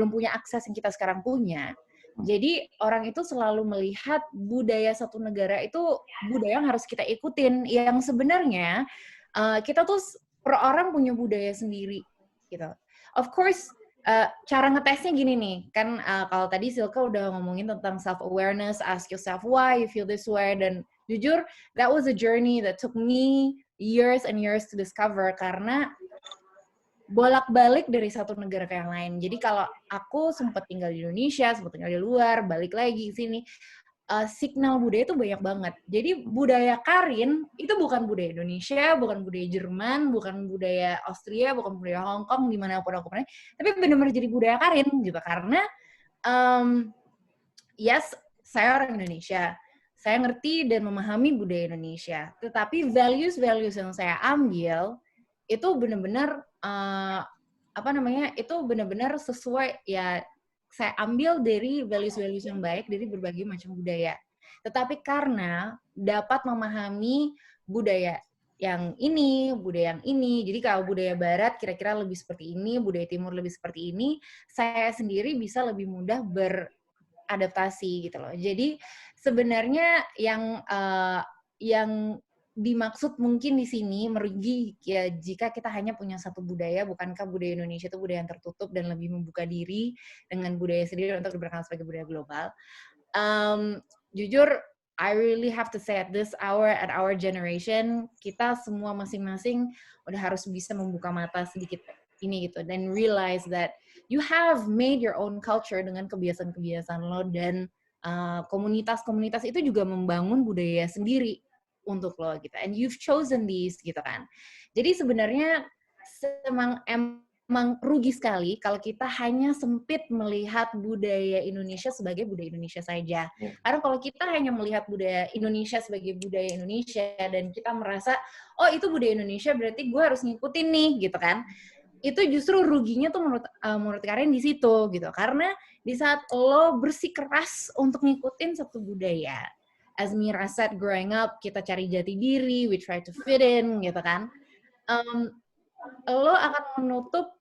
punya akses yang kita sekarang punya. Jadi orang itu selalu melihat budaya satu negara itu budaya yang harus kita ikutin, yang sebenarnya kita tuh per orang punya budaya sendiri gitu. Of course, cara ngetesnya gini nih, kan kalau tadi Silke udah ngomongin tentang self-awareness, ask yourself why you feel this way, dan jujur, that was a journey that took me years and years to discover, karena bolak-balik dari satu negara ke yang lain. Jadi kalau aku sempat tinggal di Indonesia, sempat tinggal di luar, balik lagi ke sini, signal budaya itu banyak banget. Jadi budaya Karin itu bukan budaya Indonesia, bukan budaya Jerman, bukan budaya Austria, bukan budaya Hong Kong, dimanapun aku pernah, tapi benar-benar jadi budaya Karin gitu. Karena yes, saya orang Indonesia, saya ngerti dan memahami budaya Indonesia, tetapi values yang saya ambil itu benar-benar itu benar-benar sesuai, ya saya ambil dari values yang baik dari berbagai macam budaya. Tetapi karena dapat memahami budaya yang ini, jadi kalau budaya barat kira-kira lebih seperti ini, budaya timur lebih seperti ini, saya sendiri bisa lebih mudah beradaptasi gitu loh. Jadi sebenarnya yang dimaksud mungkin di sini merugi ya jika kita hanya punya satu budaya. Bukankah budaya Indonesia itu budaya yang tertutup dan lebih membuka diri dengan budaya sendiri untuk diperkenalkan sebagai budaya global? Jujur, I really have to say at this hour, at our generation, kita semua masing-masing udah harus bisa membuka mata sedikit ini gitu, dan realize that you have made your own culture dengan kebiasaan-kebiasaan lo, dan komunitas-komunitas itu juga membangun budaya sendiri untuk lo gitu, and you've chosen these gitu kan. Jadi sebenarnya emang rugi sekali kalau kita hanya sempit melihat budaya Indonesia sebagai budaya Indonesia saja. Karena kalau kita hanya melihat budaya Indonesia sebagai budaya Indonesia dan kita merasa, oh itu budaya Indonesia berarti gue harus ngikutin nih gitu kan. Itu justru ruginya tuh menurut Karin di situ gitu. Karena di saat lo bersikeras untuk ngikutin satu budaya, as Mira said, growing up, kita cari jati diri, we try to fit in, gitu kan. Lo akan menutup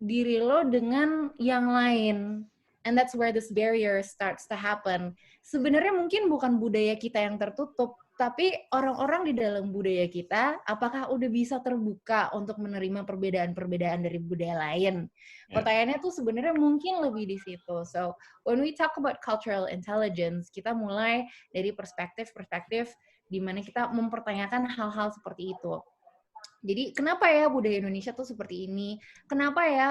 diri lo dengan yang lain. And that's where this barrier starts to happen. Sebenarnya mungkin bukan budaya kita yang tertutup, tapi orang-orang di dalam budaya kita, apakah udah bisa terbuka untuk menerima perbedaan-perbedaan dari budaya lain? Pertanyaannya tuh sebenarnya mungkin lebih di situ. So, when we talk about cultural intelligence, kita mulai dari perspektif-perspektif di mana kita mempertanyakan hal-hal seperti itu. Jadi, kenapa ya budaya Indonesia tuh seperti ini? Kenapa ya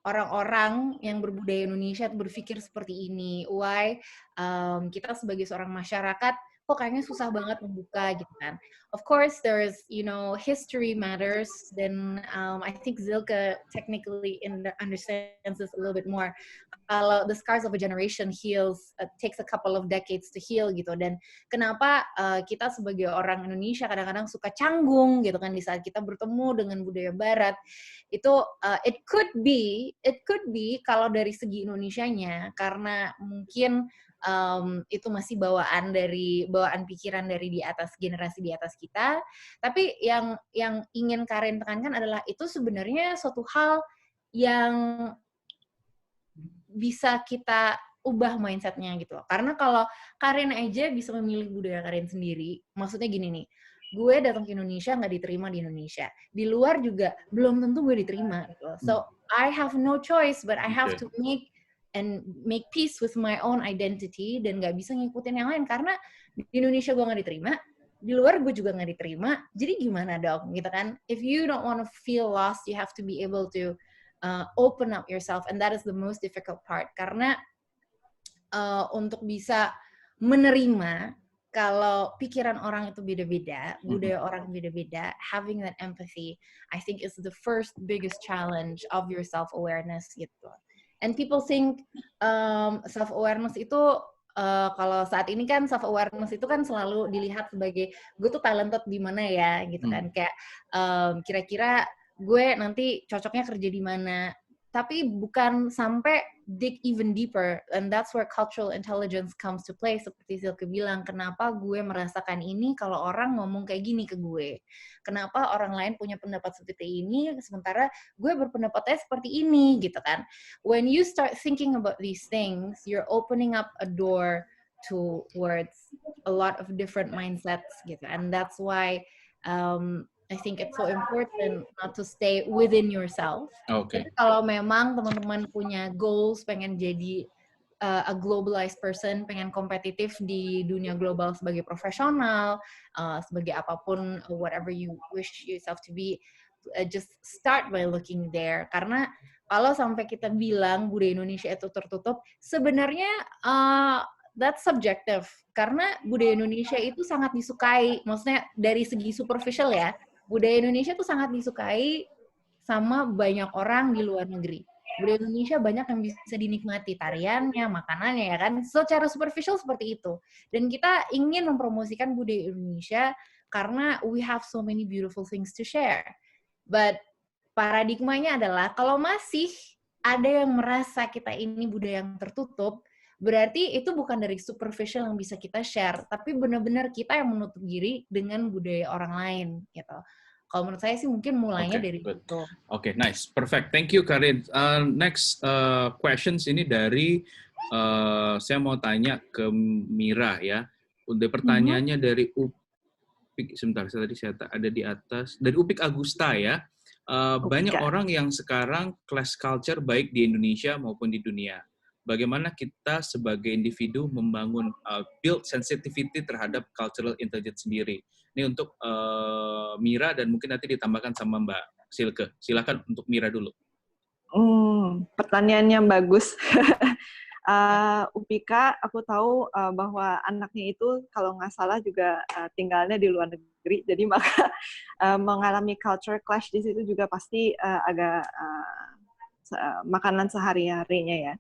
orang-orang yang berbudaya Indonesia berpikir seperti ini? Why kita sebagai seorang masyarakat kok kayaknya susah banget membuka gitu kan? Of course, there's history matters. Then I think Zilke technically understands this a little bit more. Kalau the scars of a generation heals, takes a couple of decades to heal gitu. Dan kenapa kita sebagai orang Indonesia kadang-kadang suka canggung gitu kan di saat kita bertemu dengan budaya Barat. Itu it could be kalau dari segi Indonesianya, karena mungkin itu masih bawaan pikiran dari di atas, generasi di atas kita. Tapi yang ingin Karin tekankan adalah itu sebenarnya suatu hal yang bisa kita ubah mindset-nya gitu loh. Karena kalau Karin aja bisa memilih budaya Karin sendiri, maksudnya gini nih, gue datang ke Indonesia nggak diterima di Indonesia, di luar juga belum tentu gue diterima gitu. So I have no choice, but I have to make peace with my own identity, dan nggak bisa ngikutin yang lain karena di Indonesia gue nggak diterima, di luar gue juga nggak diterima. Jadi gimana dong, gitu kan? If you don't want to feel lost, you have to be able to open up yourself, and that is the most difficult part. Karena untuk bisa menerima kalau pikiran orang itu beda-beda, budaya orang beda-beda, having that empathy, I think is the first biggest challenge of your self-awareness gitu. And people think self-awareness itu, kalau saat ini kan self-awareness itu kan selalu dilihat sebagai gue tuh talented di mana ya gitu kan. Kayak kira-kira gue nanti cocoknya kerja di mana. tapi bukan sampai dig even deeper, and that's where cultural intelligence comes to play. Seperti Silke bilang, kenapa gue merasakan ini kalau orang ngomong kayak gini ke gue, kenapa orang lain punya pendapat seperti ini sementara gue berpendapatnya seperti ini, gitu kan. When you start thinking about these things, you're opening up a door towards a lot of different mindsets gitu, and that's why I think it's so important not to stay within yourself. Tapi kalau memang teman-teman punya goals, pengen jadi a globalized person, pengen kompetitif di dunia global sebagai profesional, sebagai apapun, whatever you wish yourself to be, just start by looking there. Karena kalau sampai kita bilang budaya Indonesia itu tertutup, sebenarnya that's subjective. Karena budaya Indonesia itu sangat disukai, maksudnya dari segi superficial ya, budaya Indonesia tuh sangat disukai sama banyak orang di luar negeri. Budaya Indonesia banyak yang bisa dinikmati, tariannya, makanannya, ya kan? Secara superficial seperti itu. Dan kita ingin mempromosikan budaya Indonesia karena we have so many beautiful things to share. But paradigmanya adalah kalau masih ada yang merasa kita ini budaya yang tertutup, berarti itu bukan dari superficial yang bisa kita share, tapi benar-benar kita yang menutup diri dengan budaya orang lain, gitu. Kalau menurut saya sih mungkin mulainya dari itu. Oke, nice, perfect. Thank you, Karin. Next questions ini dari saya mau tanya ke Mira ya. Udah pertanyaannya dari Upik. Sebentar, saya ada di atas. Dari Upik Agusta ya. Banyak orang yang sekarang class culture baik di Indonesia maupun di dunia. Bagaimana kita sebagai individu membangun build sensitivity terhadap cultural intelligence sendiri. Ini untuk Mira dan mungkin nanti ditambahkan sama Mbak Silke. Silakan untuk Mira dulu. Pertanyaan yang bagus. Upika, aku tahu bahwa anaknya itu kalau nggak salah juga tinggalnya di luar negeri, jadi maka mengalami culture clash di situ juga pasti agak makanan sehari-harinya ya.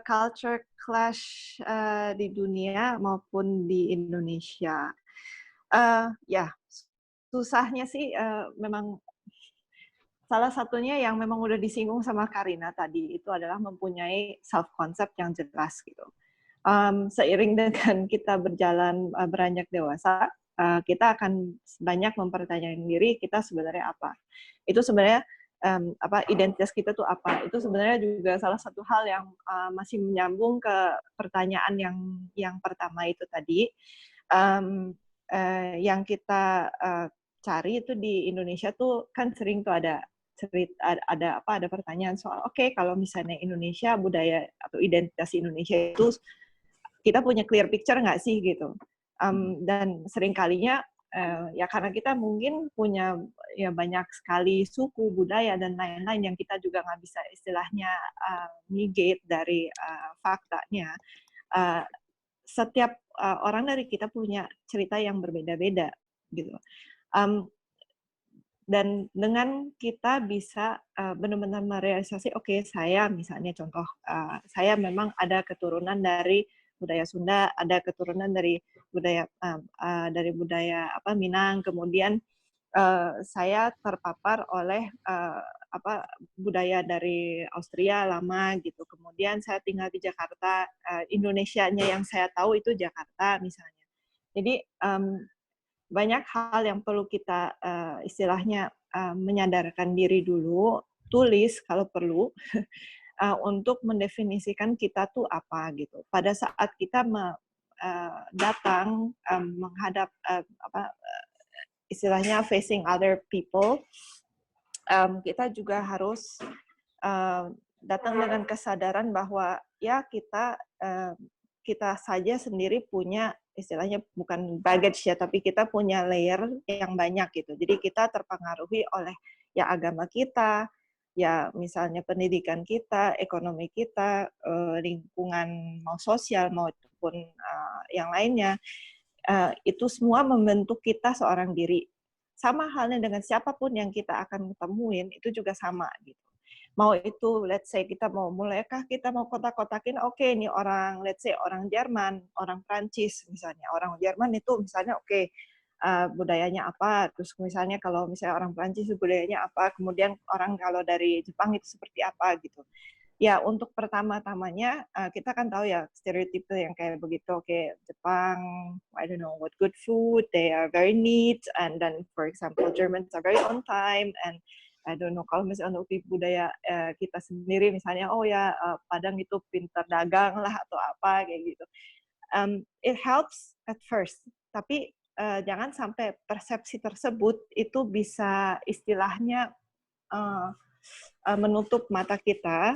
Culture clash di dunia maupun di Indonesia, ya susahnya sih memang salah satunya yang memang udah disinggung sama Karina tadi itu adalah mempunyai self concept yang jelas gitu. Seiring dengan kita berjalan beranjak dewasa, kita akan banyak mempertanyakan diri kita sebenarnya apa. Itu sebenarnya identitas kita tuh apa. Itu sebenarnya juga salah satu hal yang masih menyambung ke pertanyaan yang pertama itu tadi. Yang kita cari itu di Indonesia tuh kan sering tuh ada pertanyaan soal kalau misalnya Indonesia, budaya atau identitas Indonesia itu kita punya clear picture nggak sih gitu. Dan sering kalinya ya karena kita mungkin punya ya banyak sekali suku, budaya dan lain-lain yang kita juga nggak bisa istilahnya negate dari faktanya. Setiap orang dari kita punya cerita yang berbeda-beda gitu. Dan dengan kita bisa benar-benar merealisasi, saya misalnya contoh, saya memang ada keturunan dari budaya Sunda, ada keturunan dari budaya Minang, kemudian saya terpapar oleh budaya dari Austria lama gitu, kemudian saya tinggal di Jakarta, Indonesianya yang saya tahu itu Jakarta misalnya. Jadi banyak hal yang perlu kita istilahnya menyadarkan diri dulu, tulis kalau perlu, untuk mendefinisikan kita tuh apa gitu. Pada saat kita datang menghadap istilahnya facing other people, kita juga harus datang dengan kesadaran bahwa ya kita saja sendiri punya istilahnya bukan baggage ya, tapi kita punya layer yang banyak gitu. Jadi kita terpengaruhi oleh ya agama kita, ya misalnya pendidikan kita, ekonomi kita, lingkungan mau sosial maupun yang lainnya. Itu semua membentuk kita seorang diri. Sama halnya dengan siapapun yang kita akan ketemuin, itu juga sama gitu. Mau itu, let's say kita mau kotak-kotakin, ini orang, let's say orang Jerman, orang Prancis misalnya. Orang Jerman itu misalnya budayanya apa, terus misalnya kalau misalnya orang Prancis budayanya apa, kemudian orang kalau dari Jepang itu seperti apa gitu. Ya, untuk pertama-tamanya kita kan tahu ya stereotipe yang kayak begitu. Oke, Jepang, I don't know what good food, they are very neat, and then for example Germans are very on time, and I don't know kalau misalnya untuk budaya kita sendiri misalnya, oh ya Padang itu pintar dagang lah atau apa kayak gitu. It helps at first, tapi jangan sampai persepsi tersebut itu bisa istilahnya menutup mata kita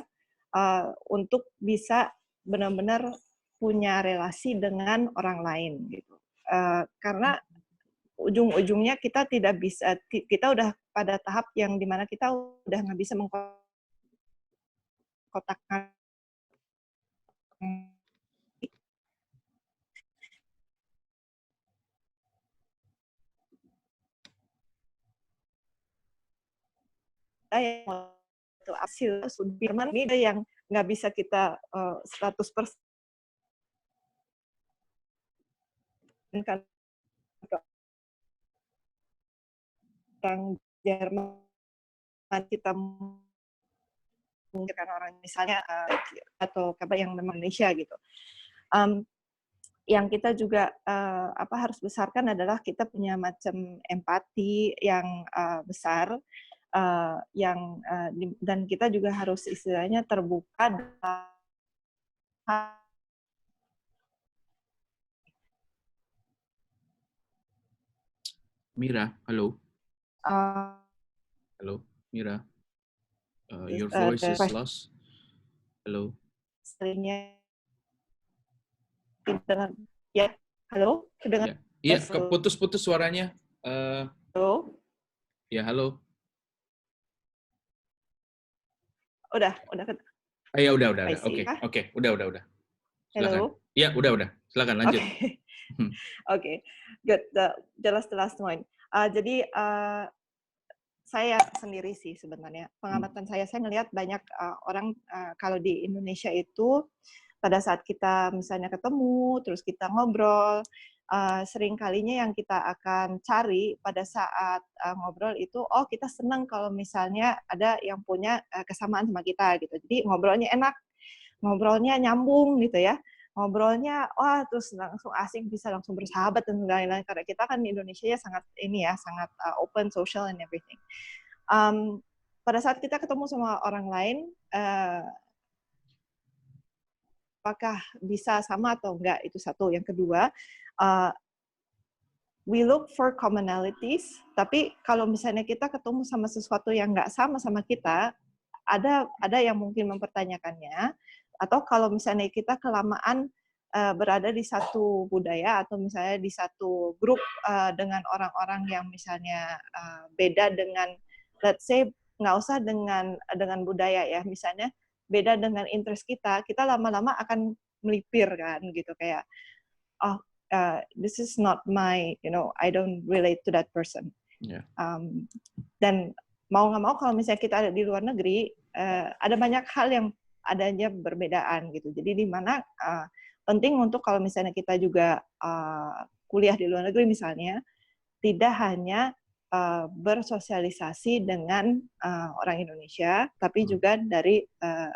untuk bisa benar-benar punya relasi dengan orang lain gitu. Karena ujung-ujungnya kita tidak bisa, kita udah pada tahap yang dimana kita udah nggak bisa mengkotakkan yang itu hasil Sudirman ini yang nggak bisa kita 100% kan orang Jerman kita mungkin karena orang misalnya atau yang memang Indonesia gitu. Yang kita juga harus besarkan adalah kita punya macam empati yang besar, dan kita juga harus istilahnya terbuka dalam Mira, halo. Halo, Mira. Your voice is lost. Halo. Seringnya ya, halo, kedengar? Iya, putus-putus suaranya. Halo. Ya, halo. Udah. Ya, udah. Oke, udah. Silakan. Halo. Ya, udah. Silakan lanjut. Oke, good. Jelas one. Jadi saya sendiri sih sebenarnya pengamatan saya ngelihat banyak orang kalau di Indonesia itu pada saat kita misalnya ketemu terus kita ngobrol, sering kalinya yang kita akan cari pada saat ngobrol itu, oh kita senang kalau misalnya ada yang punya kesamaan sama kita gitu. Jadi ngobrolnya enak, ngobrolnya nyambung gitu ya. Ngobrolnya, wah terus langsung asik, bisa langsung bersahabat dan lain-lain. Karena kita kan di Indonesia ya sangat open, social and everything. Pada saat kita ketemu sama orang lain, apakah bisa sama atau enggak, itu satu. Yang kedua, we look for commonalities, tapi kalau misalnya kita ketemu sama sesuatu yang enggak sama kita, ada yang mungkin mempertanyakannya, atau kalau misalnya kita kelamaan berada di satu budaya atau misalnya di satu grup dengan orang-orang yang misalnya beda dengan, let's say nggak usah dengan budaya ya, misalnya beda dengan interest kita lama-lama akan melipir kan gitu, kayak this is not my, I don't relate to that person. Yeah. Dan mau nggak mau kalau misalnya kita ada di luar negeri, ada banyak hal yang adanya berbedaan gitu. Jadi di mana penting untuk kalau misalnya kita juga kuliah di luar negeri misalnya, tidak hanya bersosialisasi dengan orang Indonesia, tapi juga dari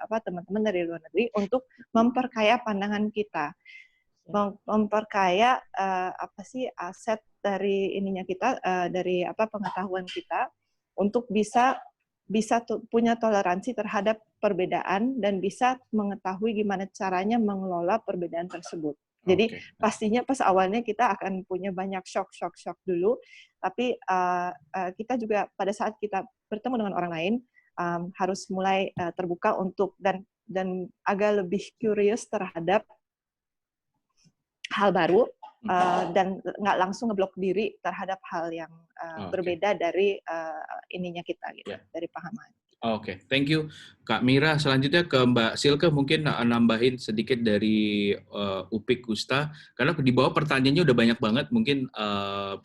teman-teman dari luar negeri untuk memperkaya pandangan kita, memperkaya aset dari ininya kita, dari pengetahuan kita untuk bisa punya toleransi terhadap perbedaan dan bisa mengetahui gimana caranya mengelola perbedaan tersebut. Jadi pastinya pas awalnya kita akan punya banyak shock dulu, tapi kita juga pada saat kita bertemu dengan orang lain harus mulai terbuka untuk dan agak lebih curious terhadap hal baru. Dan nggak langsung ngeblok diri terhadap hal yang berbeda dari ininya kita gitu, dari pahaman. Oke, thank you Kak Mira. Selanjutnya ke Mbak Silke, mungkin nambahin sedikit dari Upik Gusta, karena di bawah pertanyaannya udah banyak banget, mungkin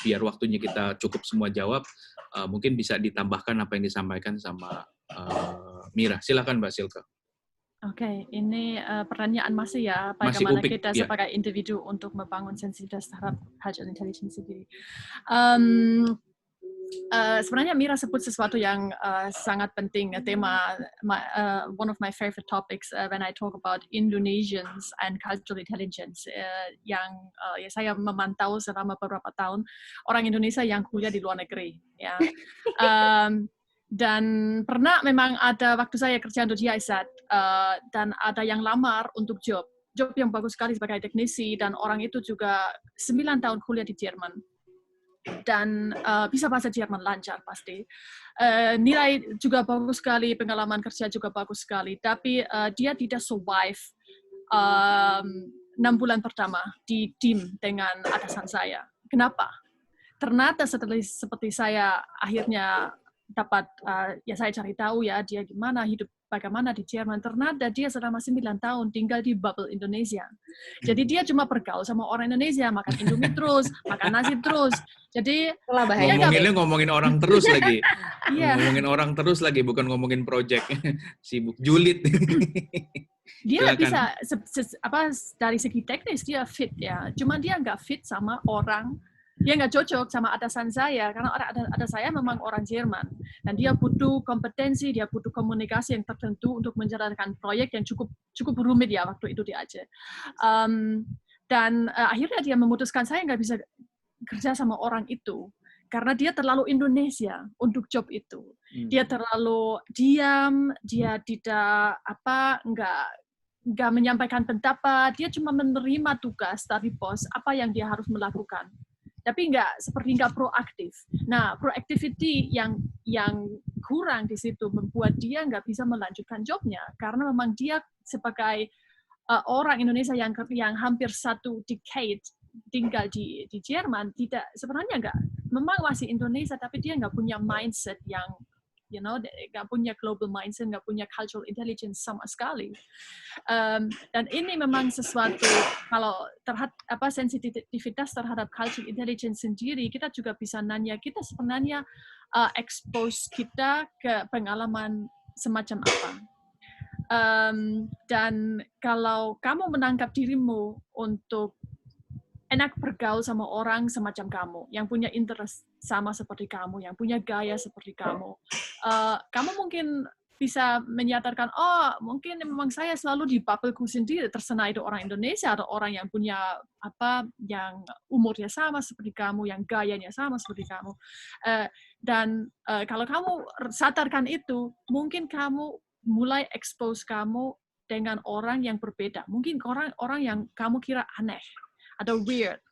biar waktunya kita cukup semua jawab, mungkin bisa ditambahkan apa yang disampaikan sama Mira. Silakan Mbak Silke. Oke, ini pertanyaan masih ya, Masih bagaimana upik, kita ya. sebagai individu untuk membangun sensitivitas terhadap cultural intelligence sendiri. Sebenarnya Mira sebut sesuatu yang sangat penting, tema one of my favorite topics when I talk about Indonesians and cultural intelligence, yang ya saya memantau selama beberapa tahun orang Indonesia yang kuliah di luar negeri, ya. Dan pernah memang ada waktu saya kerja untuk GIZ, dan ada yang lamar untuk job yang bagus sekali sebagai teknisi, dan orang itu juga 9 tahun kuliah di Jerman. Dan bisa bahasa Jerman lancar pasti. Nilai juga bagus sekali, pengalaman kerja juga bagus sekali, tapi dia tidak survive 6 bulan pertama di tim dengan atasan saya. Kenapa? Ternyata seperti saya akhirnya dapat, ya saya cari tahu ya dia gimana hidup, bagaimana di Jerman. Ternyata dia selama 9 tahun tinggal di bubble Indonesia. Jadi dia cuma bergaul sama orang Indonesia, makan Indomie terus, makan nasi terus. Jadi ngomongin orang terus lagi. Iya. Ngomongin orang terus lagi, bukan ngomongin project. Sibuk julid. Dia bisa dari segi teknis dia fit ya, cuma dia nggak fit sama orang. Dia nggak cocok sama atasan saya, karena atasan saya memang orang Jerman. Dan dia butuh kompetensi, dia butuh komunikasi yang tertentu untuk menjalankan proyek yang cukup rumit ya waktu itu di Aceh. Dan akhirnya dia memutuskan saya nggak bisa kerja sama orang itu, karena dia terlalu Indonesia untuk job itu. Dia terlalu diam, dia tidak nggak menyampaikan pendapat, dia cuma menerima tugas dari bos apa yang dia harus melakukan. Tapi nggak proaktif. Nah, proactivity yang kurang di situ membuat dia nggak bisa melanjutkan jobnya, karena memang dia sebagai orang Indonesia yang hampir 1 decade tinggal di Jerman, memang masih Indonesia, tapi dia nggak punya mindset yang nggak punya global mindset, nggak punya cultural intelligence sama sekali. Dan ini memang sesuatu, kalau sensitivitas terhadap cultural intelligence sendiri, kita juga bisa nanya, kita sebenarnya expose kita ke pengalaman semacam apa. Dan kalau kamu menangkap dirimu untuk enak bergaul sama orang semacam kamu, yang punya interest sama seperti kamu, yang punya gaya seperti kamu, kamu mungkin bisa menyatakan, mungkin memang saya selalu di bubble-ku sendiri, terserah itu orang Indonesia atau orang yang punya yang umurnya sama seperti kamu, yang gayanya sama seperti kamu. Dan kalau kamu sadarkan itu, mungkin kamu mulai expose kamu dengan orang yang berbeda. Mungkin orang yang kamu kira aneh atau weird,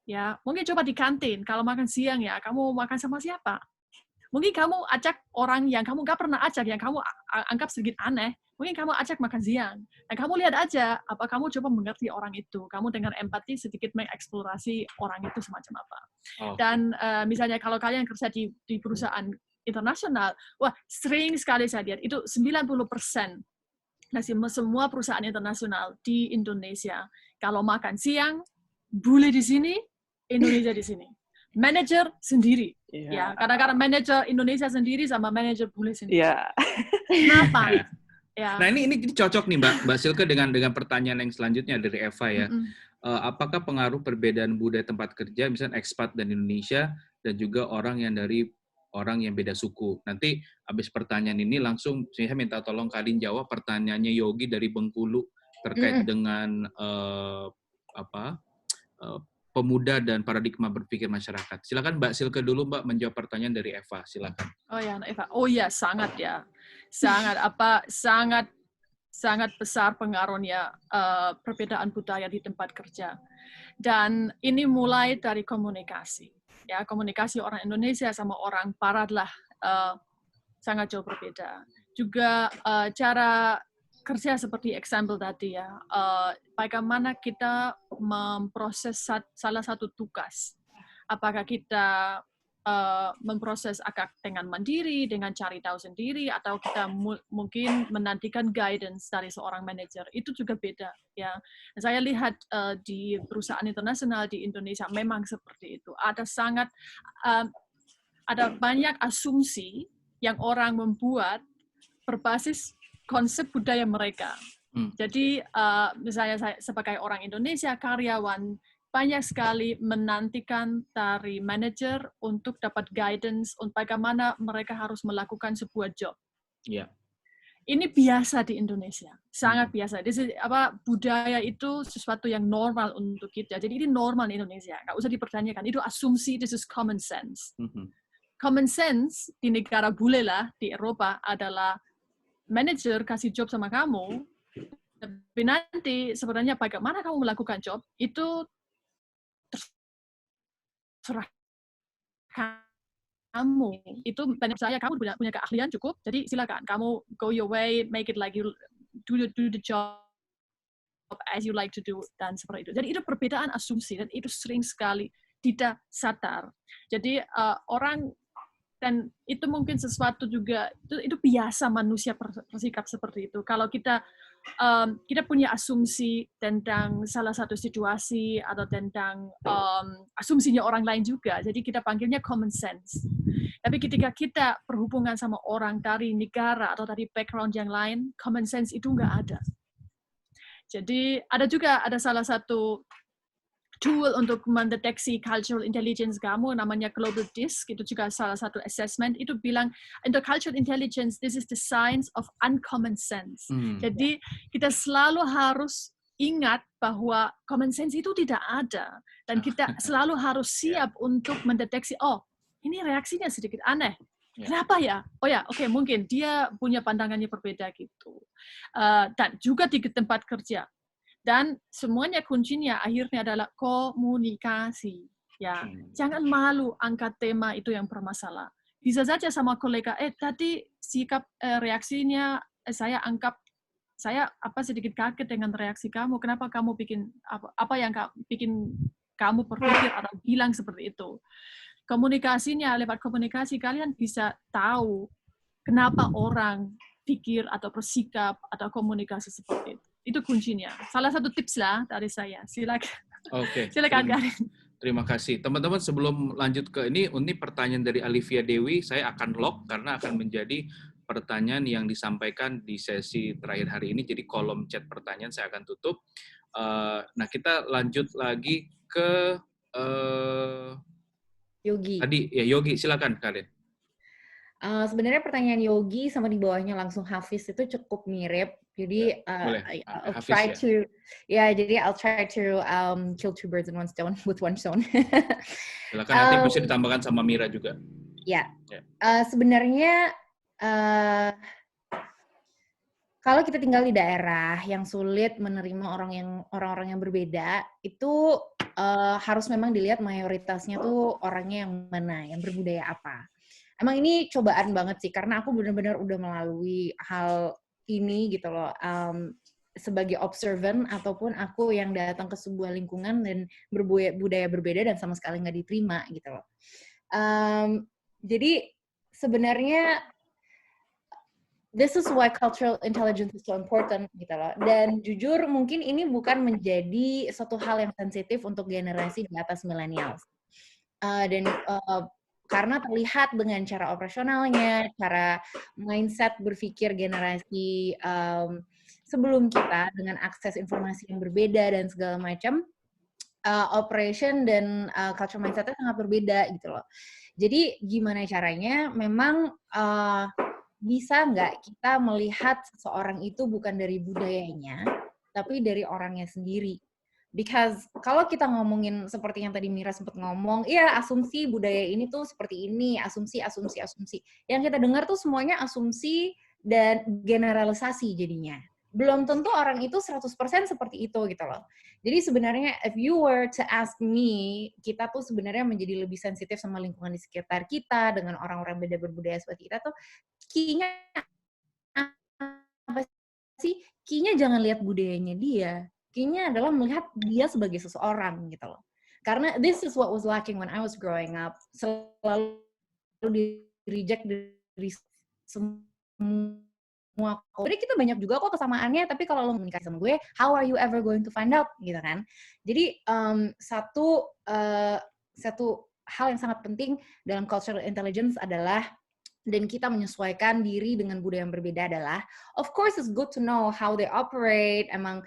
ya. Mungkin coba di kantin, kalau makan siang ya, kamu makan sama siapa? Mungkin kamu ajak orang yang kamu nggak pernah ajak, yang kamu anggap sedikit aneh, mungkin kamu ajak makan siang. Dan kamu lihat aja, apa kamu coba mengerti orang itu. Kamu dengan empati sedikit mengeksplorasi orang itu semacam apa. Dan misalnya kalau kalian kerja di perusahaan internasional, wah sering sekali saya lihat, itu 90% semua perusahaan internasional di Indonesia, kalau makan siang, bule di sini, Indonesia di sini. Manajer sendiri. Ya, kadang-kadang manajer Indonesia sendiri sama manajer bule sendiri. Kenapa? Ya. Nah, ini cocok nih Mbak Silke dengan pertanyaan yang selanjutnya dari Eva ya. Apakah pengaruh perbedaan budaya tempat kerja, misalnya ekspat dan Indonesia, dan juga orang yang beda suku. Nanti habis pertanyaan ini langsung saya minta tolong kalian jawab pertanyaannya Yogi dari Bengkulu terkait dengan pemuda dan paradigma berpikir masyarakat. Silakan Mbak Silke dulu Mbak menjawab pertanyaan dari Eva. Silakan. Oh ya, Eva. Oh ya, sangat ya. Sangat besar pengaruhnya perbedaan budaya di tempat kerja. Dan ini mulai dari komunikasi. Ya, komunikasi orang Indonesia sama orang Barat lah sangat jauh berbeda. Juga cara kerja seperti example tadi ya, bagaimana kita memproses salah satu tugas. Apakah kita memproses agak dengan mandiri, dengan cari tahu sendiri, atau kita mungkin menantikan guidance dari seorang manajer. Itu juga beda. Ya. Saya lihat di perusahaan internasional di Indonesia memang seperti itu. Ada banyak asumsi yang orang membuat berbasis konsep budaya mereka. Jadi misalnya saya sebagai orang Indonesia, karyawan banyak sekali menantikan dari manajer untuk dapat guidance untuk bagaimana mereka harus melakukan sebuah job. Yeah. Ini biasa di Indonesia, sangat biasa. Budaya itu sesuatu yang normal untuk kita. Jadi ini normal di Indonesia, nggak usah dipertanyakan. Itu asumsi, this is common sense. Common sense di negara bule lah, di Eropa adalah manajer kasih job sama kamu, tapi nanti sebenarnya bagaimana kamu melakukan job itu terserah kamu. Itu menurut saya kamu punya keahlian cukup, jadi silakan kamu go your way, make it like you do the job as you like to do, dan seperti itu. Jadi itu perbedaan asumsi dan itu sering sekali tidak sadar. Jadi orang, dan itu mungkin sesuatu juga itu biasa manusia bersikap seperti itu. Kalau kita punya asumsi tentang salah satu situasi atau tentang asumsinya orang lain juga, jadi kita panggilnya common sense. Tapi ketika kita berhubungan sama orang dari negara atau dari background yang lain, common sense itu nggak ada. Jadi ada salah satu tool untuk mendeteksi cultural intelligence kamu, namanya Global DISC, itu juga salah satu assessment, itu bilang, untuk cultural intelligence, this is the science of uncommon sense. Jadi, kita selalu harus ingat bahwa common sense itu tidak ada, dan kita selalu harus siap untuk mendeteksi, oh, ini reaksinya sedikit aneh. Kenapa ya? Oh ya, oke, mungkin dia punya pandangannya berbeda gitu. Dan juga di tempat kerja. Dan semuanya kuncinya akhirnya adalah komunikasi. Ya, jangan malu angkat tema itu yang bermasalah. Bisa saja sama kolega, tadi sikap reaksinya saya sedikit kaget dengan reaksi kamu. Kenapa kamu bikin apa yang bikin kamu berpikir atau bilang seperti itu? Komunikasinya, lewat komunikasi kalian bisa tahu kenapa orang pikir atau bersikap atau komunikasi seperti itu. Itu kuncinya. Salah satu tips lah dari saya. Silakan. Oke. Silakan Karin. Terima kasih. Teman-teman, sebelum lanjut ke ini pertanyaan dari Alivia Dewi, saya akan lock karena akan menjadi pertanyaan yang disampaikan di sesi terakhir hari ini. Jadi kolom chat pertanyaan saya akan tutup. Nah, kita lanjut lagi ke Yogi. Tadi ya Yogi, silakan Karin. Sebenarnya pertanyaan Yogi sama di bawahnya langsung Hafiz itu cukup mirip. Jadi I'll try to I'll try to kill two birds with one stone. Silakan, nanti bisa ditambahkan sama Mira juga. Ya. Sebenarnya kalau kita tinggal di daerah yang sulit menerima orang-orang yang berbeda, itu harus memang dilihat mayoritasnya tuh orangnya yang mana, yang berbudaya apa. Emang ini cobaan banget sih, karena aku benar-benar udah melalui hal ini gitu loh, sebagai observant ataupun aku yang datang ke sebuah lingkungan dan berbudaya berbeda dan sama sekali nggak diterima gitu loh. Jadi sebenarnya this is why cultural intelligence is so important gitu loh. Dan jujur mungkin ini bukan menjadi suatu hal yang sensitif untuk generasi di atas millennials. Karena terlihat dengan cara operasionalnya, cara mindset berpikir generasi sebelum kita dengan akses informasi yang berbeda dan segala macam, operation dan culture mindset-nya sangat berbeda gitu loh. Jadi gimana caranya? Memang bisa nggak kita melihat seseorang itu bukan dari budayanya, tapi dari orangnya sendiri. Because kalau kita ngomongin seperti yang tadi Mira sempat ngomong, iya asumsi budaya ini tuh seperti ini, asumsi. Yang kita dengar tuh semuanya asumsi dan generalisasi jadinya. Belum tentu orang itu 100% seperti itu gitu loh. Jadi sebenarnya if you were to ask me, kita tuh sebenarnya menjadi lebih sensitif sama lingkungan di sekitar kita, dengan orang-orang beda berbudaya seperti kita tuh, key-nya apa sih? Key-nya jangan lihat budayanya dia. Kayaknya adalah melihat dia sebagai seseorang gitu loh. Karena this is what was lacking when I was growing up. Selalu di-reject dari semua. Jadi kita banyak juga kok kesamaannya, tapi kalau lo menikah sama gue, how are you ever going to find out? Gitu kan. Jadi satu hal yang sangat penting dalam cultural intelligence adalah dan kita menyesuaikan diri dengan budaya yang berbeda adalah, of course it's good to know how they operate, emang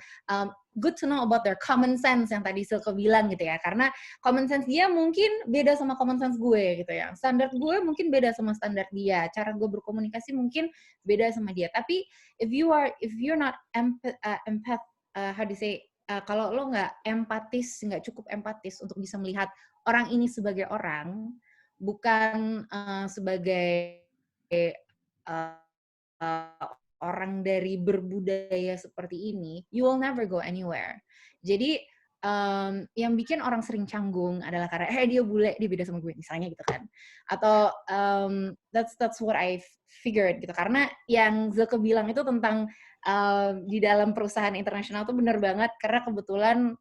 good to know about their common sense yang tadi Silke bilang gitu ya, karena common sense dia mungkin beda sama common sense gue gitu ya, standar gue mungkin beda sama standar dia, cara gue berkomunikasi mungkin beda sama dia, tapi if you're not how do you say, kalau lo nggak cukup empatis untuk bisa melihat orang ini sebagai orang, bukan sebagai orang dari berbudaya seperti ini, you will never go anywhere. Jadi yang bikin orang sering canggung adalah karena dia bule, dia beda sama gue misalnya gitu kan, atau that's what I figured gitu, karena yang Silke bilang itu tentang di dalam perusahaan internasional tuh benar banget, karena kebetulan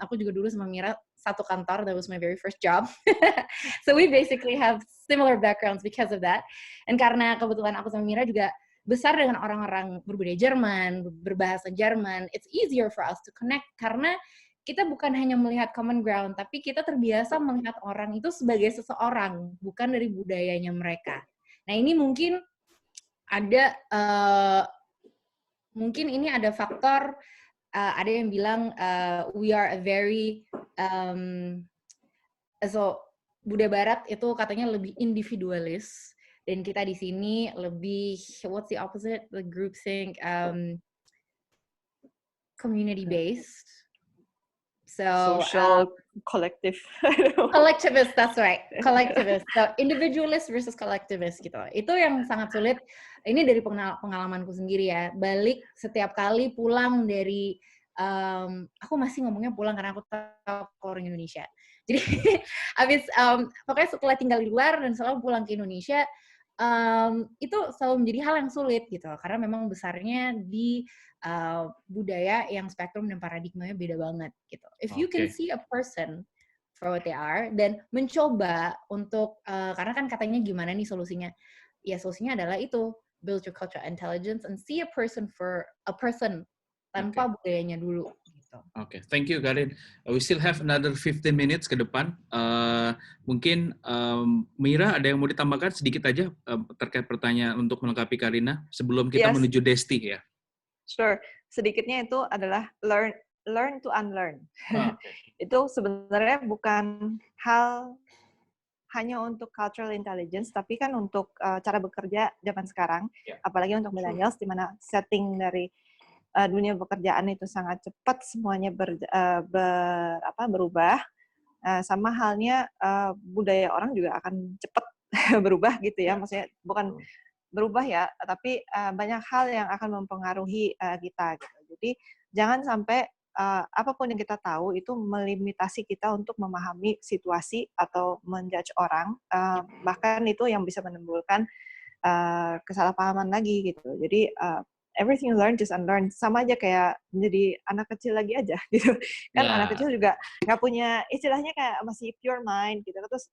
aku juga dulu sama Mira satu kantor, that was my very first job. So we basically have similar backgrounds because of that. And karena kebetulan aku sama Mira juga besar dengan orang-orang berbudaya Jerman, berbahasa Jerman, it's easier for us to connect karena kita bukan hanya melihat common ground, tapi kita terbiasa melihat orang itu sebagai seseorang, bukan dari budayanya mereka. Nah ini mungkin ada faktor, ada yang bilang we are a very budaya Barat itu katanya lebih individualis, dan kita di sini lebih, what's the opposite, the groupthink, community based, so social collective. collectivist, that's right, collectivist. So individualist versus collectivist gitu. Itu yang sangat sulit. Ini dari pengalamanku sendiri ya. Balik setiap kali pulang dari aku masih ngomongnya pulang karena aku tahu orang Indonesia. Jadi habis pokoknya setelah tinggal di luar dan selalu pulang ke Indonesia, itu selalu menjadi hal yang sulit gitu, karena memang besarnya di budaya yang spektrum dan paradigmanya beda banget gitu. If you can see a person for what they are dan mencoba untuk karena kan katanya gimana nih solusinya? Ya solusinya adalah itu, build your cultural intelligence and see a person for a person tanpa budayanya dulu. Oke, thank you Karin. We still have another 15 minutes ke depan. Mungkin Mira ada yang mau ditambahkan sedikit aja terkait pertanyaan untuk melengkapi Karina sebelum kita menuju Desti ya. Sure. Sedikitnya itu adalah learn to unlearn. Itu sebenarnya bukan hal hanya untuk cultural intelligence, tapi kan untuk cara bekerja zaman sekarang, apalagi untuk millennials, di mana setting dari dunia pekerjaan itu sangat cepat, semuanya berubah. Sama halnya budaya orang juga akan cepat berubah gitu ya. Maksudnya bukan berubah ya, tapi banyak hal yang akan mempengaruhi kita. Gitu. Jadi jangan sampai apapun yang kita tahu itu melimitasi kita untuk memahami situasi atau menjudge orang. Bahkan itu yang bisa menimbulkan kesalahpahaman lagi gitu. Jadi everything you learn just unlearn, sama aja kayak menjadi anak kecil lagi aja gitu kan. Anak kecil juga nggak punya istilahnya, kayak masih pure mind gitu. Terus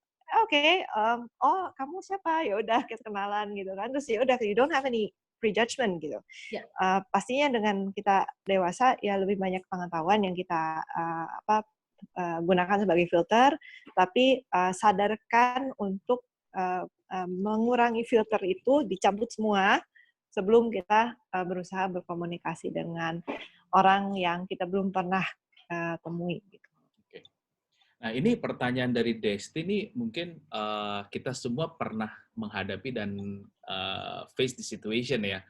oh kamu siapa, ya udah kita kenalan gitu kan, terus ya udah you don't have any prejudgment gitu. Pastinya dengan kita dewasa ya lebih banyak pengetahuan yang kita gunakan sebagai filter, tapi sadarkan untuk mengurangi filter itu, dicabut semua sebelum kita berusaha berkomunikasi dengan orang yang kita belum pernah temui. Gitu. Oke. Nah ini pertanyaan dari Desti nih, mungkin kita semua pernah menghadapi dan face the situation ya.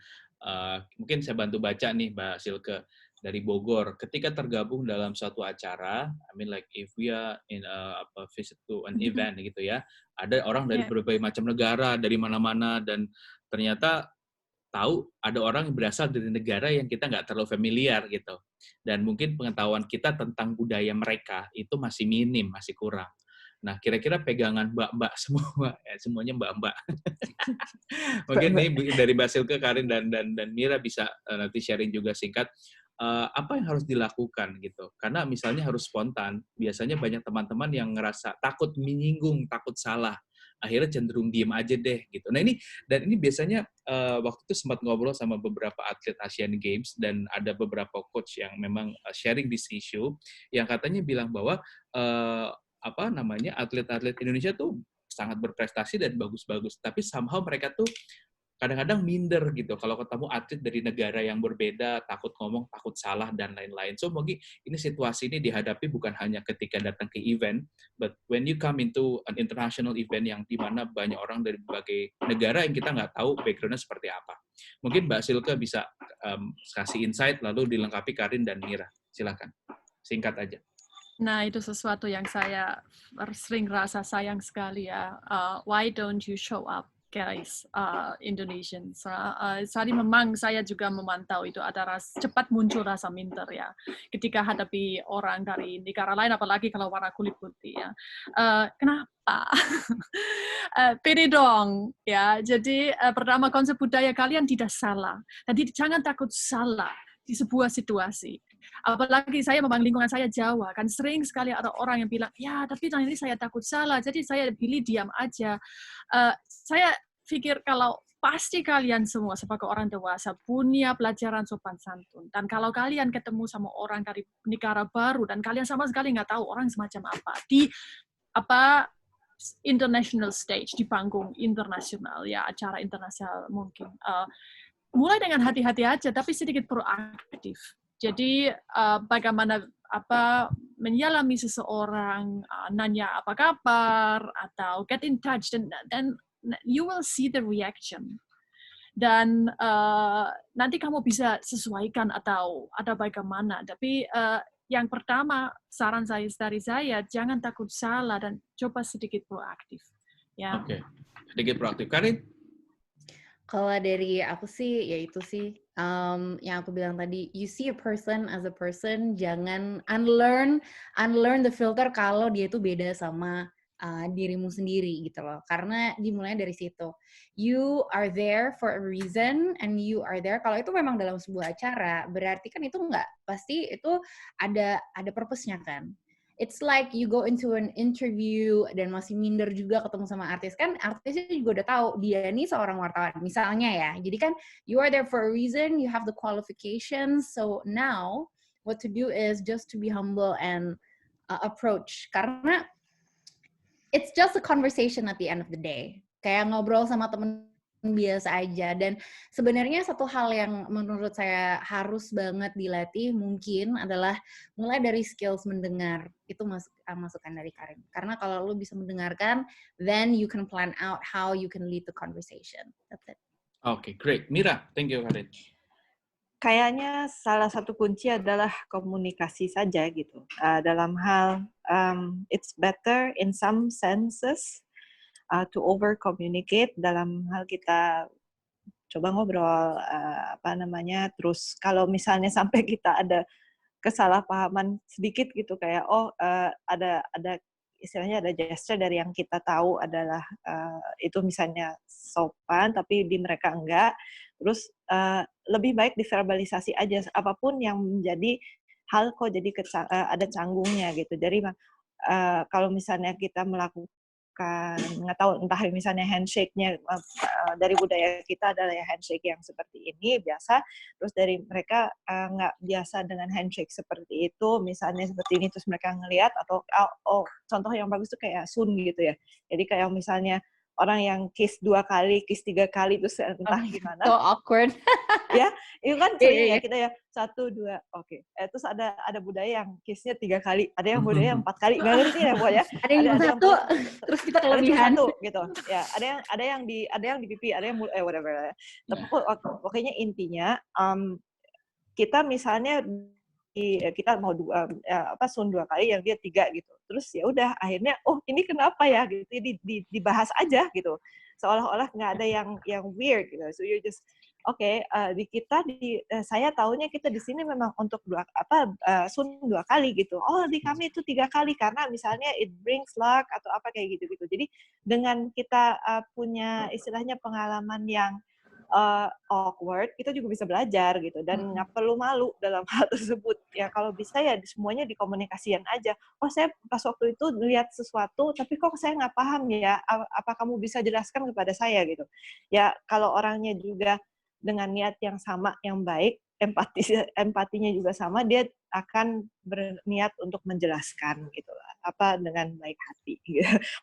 Mungkin saya bantu baca nih Mbak Silke dari Bogor. Ketika tergabung dalam suatu acara, I mean like if we are in visit to an event gitu ya, ada orang dari berbagai macam negara, dari mana-mana, dan ternyata tahu ada orang yang berasal dari negara yang kita nggak terlalu familiar gitu, dan mungkin pengetahuan kita tentang budaya mereka itu masih minim, masih kurang. Nah, kira-kira pegangan mbak-mbak semua, semuanya mbak-mbak. Mungkin ini dari Mbak Silke, Karin, dan Mira bisa nanti sharing juga singkat apa yang harus dilakukan gitu. Karena misalnya harus spontan, biasanya banyak teman-teman yang ngerasa takut menyinggung, takut salah. Akhirnya cenderung diem aja deh gitu. Nah ini biasanya waktu itu sempat ngobrol sama beberapa atlet Asian Games, dan ada beberapa coach yang memang sharing this issue, yang katanya bilang bahwa atlet-atlet Indonesia tuh sangat berprestasi dan bagus-bagus, tapi somehow mereka tuh kadang-kadang minder gitu kalau ketemu atlet dari negara yang berbeda, takut ngomong, takut salah, dan lain-lain. So, mungkin ini situasi ini dihadapi bukan hanya ketika datang ke event, but when you come into an international event yang di mana banyak orang dari berbagai negara yang kita nggak tahu background-nya seperti apa. Mungkin Mbak Silke bisa kasih insight, lalu dilengkapi Karin dan Mira. Silakan, singkat aja. Nah, itu sesuatu yang saya sering rasa sayang sekali ya. Why don't you show up, guys, Indonesians? Tadi memang saya juga memantau itu ada cepat muncul rasa minder ya, ketika hadapi orang dari negara lain, apalagi kalau warna kulit putih ya. Kenapa? Pede dong ya. Jadi pertama, konsep budaya kalian tidak salah. Jadi jangan takut salah di sebuah situasi. Apalagi saya memang lingkungan saya Jawa, kan sering sekali ada orang yang bilang, ya tapi nanti saya takut salah, jadi saya pilih diam aja. Saya pikir kalau pasti kalian semua sebagai orang dewasa punya pelajaran sopan santun. Dan kalau kalian ketemu sama orang dari negara baru, dan kalian sama sekali nggak tahu orang semacam apa, di international stage, di panggung internasional, ya acara internasional mungkin. Mulai dengan hati-hati aja, tapi sedikit proaktif. Jadi bagaimana menyalami seseorang, nanya apa kabar, atau get in touch, dan you will see the reaction. Dan nanti kamu bisa sesuaikan atau ada bagaimana. Tapi yang pertama, saran dari saya, jangan takut salah dan coba sedikit proaktif. Ya. Oke, sedikit proaktif. Karin? Kalau dari aku sih, ya itu sih yang aku bilang tadi, you see a person as a person, jangan unlearn the filter kalau dia itu beda sama dirimu sendiri gitu loh. Karena dimulai dari situ. You are there for a reason and you are there. Kalau itu memang dalam sebuah acara, berarti kan itu pasti itu ada purpose-nya kan. It's like you go into an interview dan masih minder juga ketemu sama artis. Kan artisnya juga udah tahu dia ini seorang wartawan. Misalnya ya. Jadi kan you are there for a reason, you have the qualifications. So now what to do is just to be humble and approach. Karena it's just a conversation at the end of the day. Kayak ngobrol sama temen biasa aja. Dan sebenarnya satu hal yang menurut saya harus banget dilatih mungkin adalah mulai dari skills mendengar. Itu masukan dari Karin. Karena kalau lu bisa mendengarkan, then you can plan out how you can lead the conversation. That's it. Okay, great. Mira, thank you Karin. Kayaknya salah satu kunci adalah komunikasi saja gitu. Dalam hal it's better in some senses to over communicate, dalam hal kita coba ngobrol terus kalau misalnya sampai kita ada kesalahpahaman sedikit gitu, kayak ada istilahnya ada gesture dari yang kita tahu adalah itu misalnya sopan tapi di mereka enggak, terus lebih baik diverbalisasi aja apapun yang menjadi hal kok jadi ada canggungnya gitu. Jadi kalau misalnya kita melakukan nggak tahu entah misalnya handshake-nya dari budaya kita adalah ya handshake yang seperti ini biasa, terus dari mereka nggak biasa dengan handshake seperti itu, misalnya seperti ini terus mereka ngelihat atau contoh yang bagus tuh kayak Sun gitu ya. Jadi kayak misalnya orang yang kiss 2 kali, kiss 3 kali terus entah gimana. So awkward. Ya, itu kan sering ya kita ya 1, 2, oke. Terus ada budaya yang kiss-nya 3 kali, ada yang budaya yang 4 kali, nggak ngerti ya pokoknya. Ada yang satu, terus kita kelebihan. Ada gitu. Ya, ada yang di pipi, ada yang whatever. Tapi pokoknya intinya kita misalnya kita mau Sun 2 kali, yang dia 3 gitu. Terus ya udah akhirnya ini kenapa ya gitu, dibahas aja gitu. Seolah-olah nggak ada yang weird gitu. So you just saya taunya kita di sini memang untuk Sun 2 kali gitu. Di kami itu 3 kali karena misalnya it brings luck atau apa kayak gitu-gitu. Jadi dengan kita punya istilahnya pengalaman yang awkward, kita juga bisa belajar gitu dan nggak perlu malu dalam hal tersebut. Ya kalau bisa ya semuanya dikomunikasikan aja. Saya pas waktu itu lihat sesuatu tapi kok saya nggak paham ya, apa kamu bisa jelaskan kepada saya gitu. Ya kalau orangnya juga dengan niat yang sama, yang baik, empatinya juga sama, dia akan berniat untuk menjelaskan gitu lah. dengan baik hati.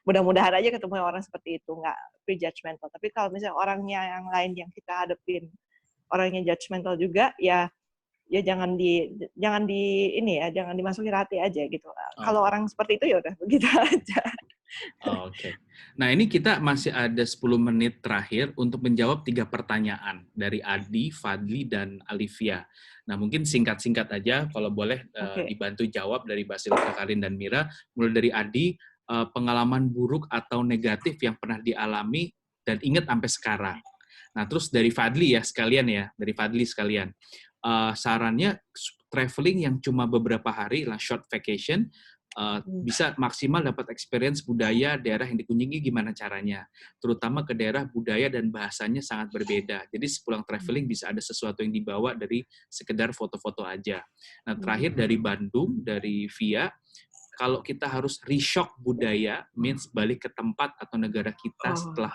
Mudah-mudahan aja ketemu orang seperti itu, nggak prejudgmental. Tapi kalau misalnya orangnya yang lain yang kita hadapin orangnya judgmental juga, ya jangan dimasukin hati aja gitu. Kalau orang seperti itu ya udah begitu aja. Oke. Nah, ini kita masih ada 10 menit terakhir untuk menjawab 3 pertanyaan dari Adi, Fadli, dan Alivia. Nah, mungkin singkat-singkat aja, kalau boleh dibantu jawab dari Basil, Karin, dan Mira. Mulai dari Adi, pengalaman buruk atau negatif yang pernah dialami dan ingat sampai sekarang. Nah, terus dari Fadli dari Fadli sekalian. Sarannya, traveling yang cuma beberapa hari, short vacation, bisa maksimal dapat experience budaya daerah yang dikunjungi gimana caranya, terutama ke daerah budaya dan bahasanya sangat berbeda. Jadi sepulang traveling bisa ada sesuatu yang dibawa dari sekedar foto-foto aja. Nah, terakhir dari Bandung, dari Via, kalau kita harus reshock budaya, means balik ke tempat atau negara kita setelah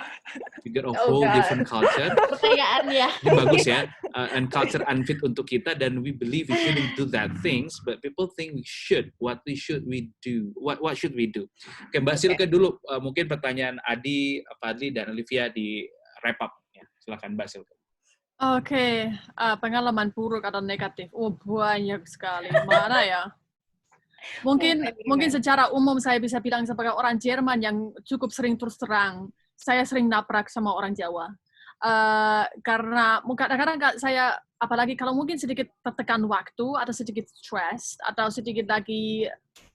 figure a whole different culture. Pertanyaan ya. Ini bagus ya, and culture unfit untuk kita, dan we believe we shouldn't do that things, but people think we should. What should we do? What should we do? Oke, Mbak Silke dulu, mungkin pertanyaan Adi, Fadli, dan Olivia di wrap up. Ya, silakan Mbak Silke. Oke, pengalaman buruk atau negatif. Banyak sekali. Mana ya? Mungkin secara umum saya bisa bilang sebagai orang Jerman yang cukup sering terus terang, saya sering naprak sama orang Jawa. Karena kadang-kadang saya, apalagi kalau mungkin sedikit tertekan waktu, atau sedikit stres, atau sedikit lagi,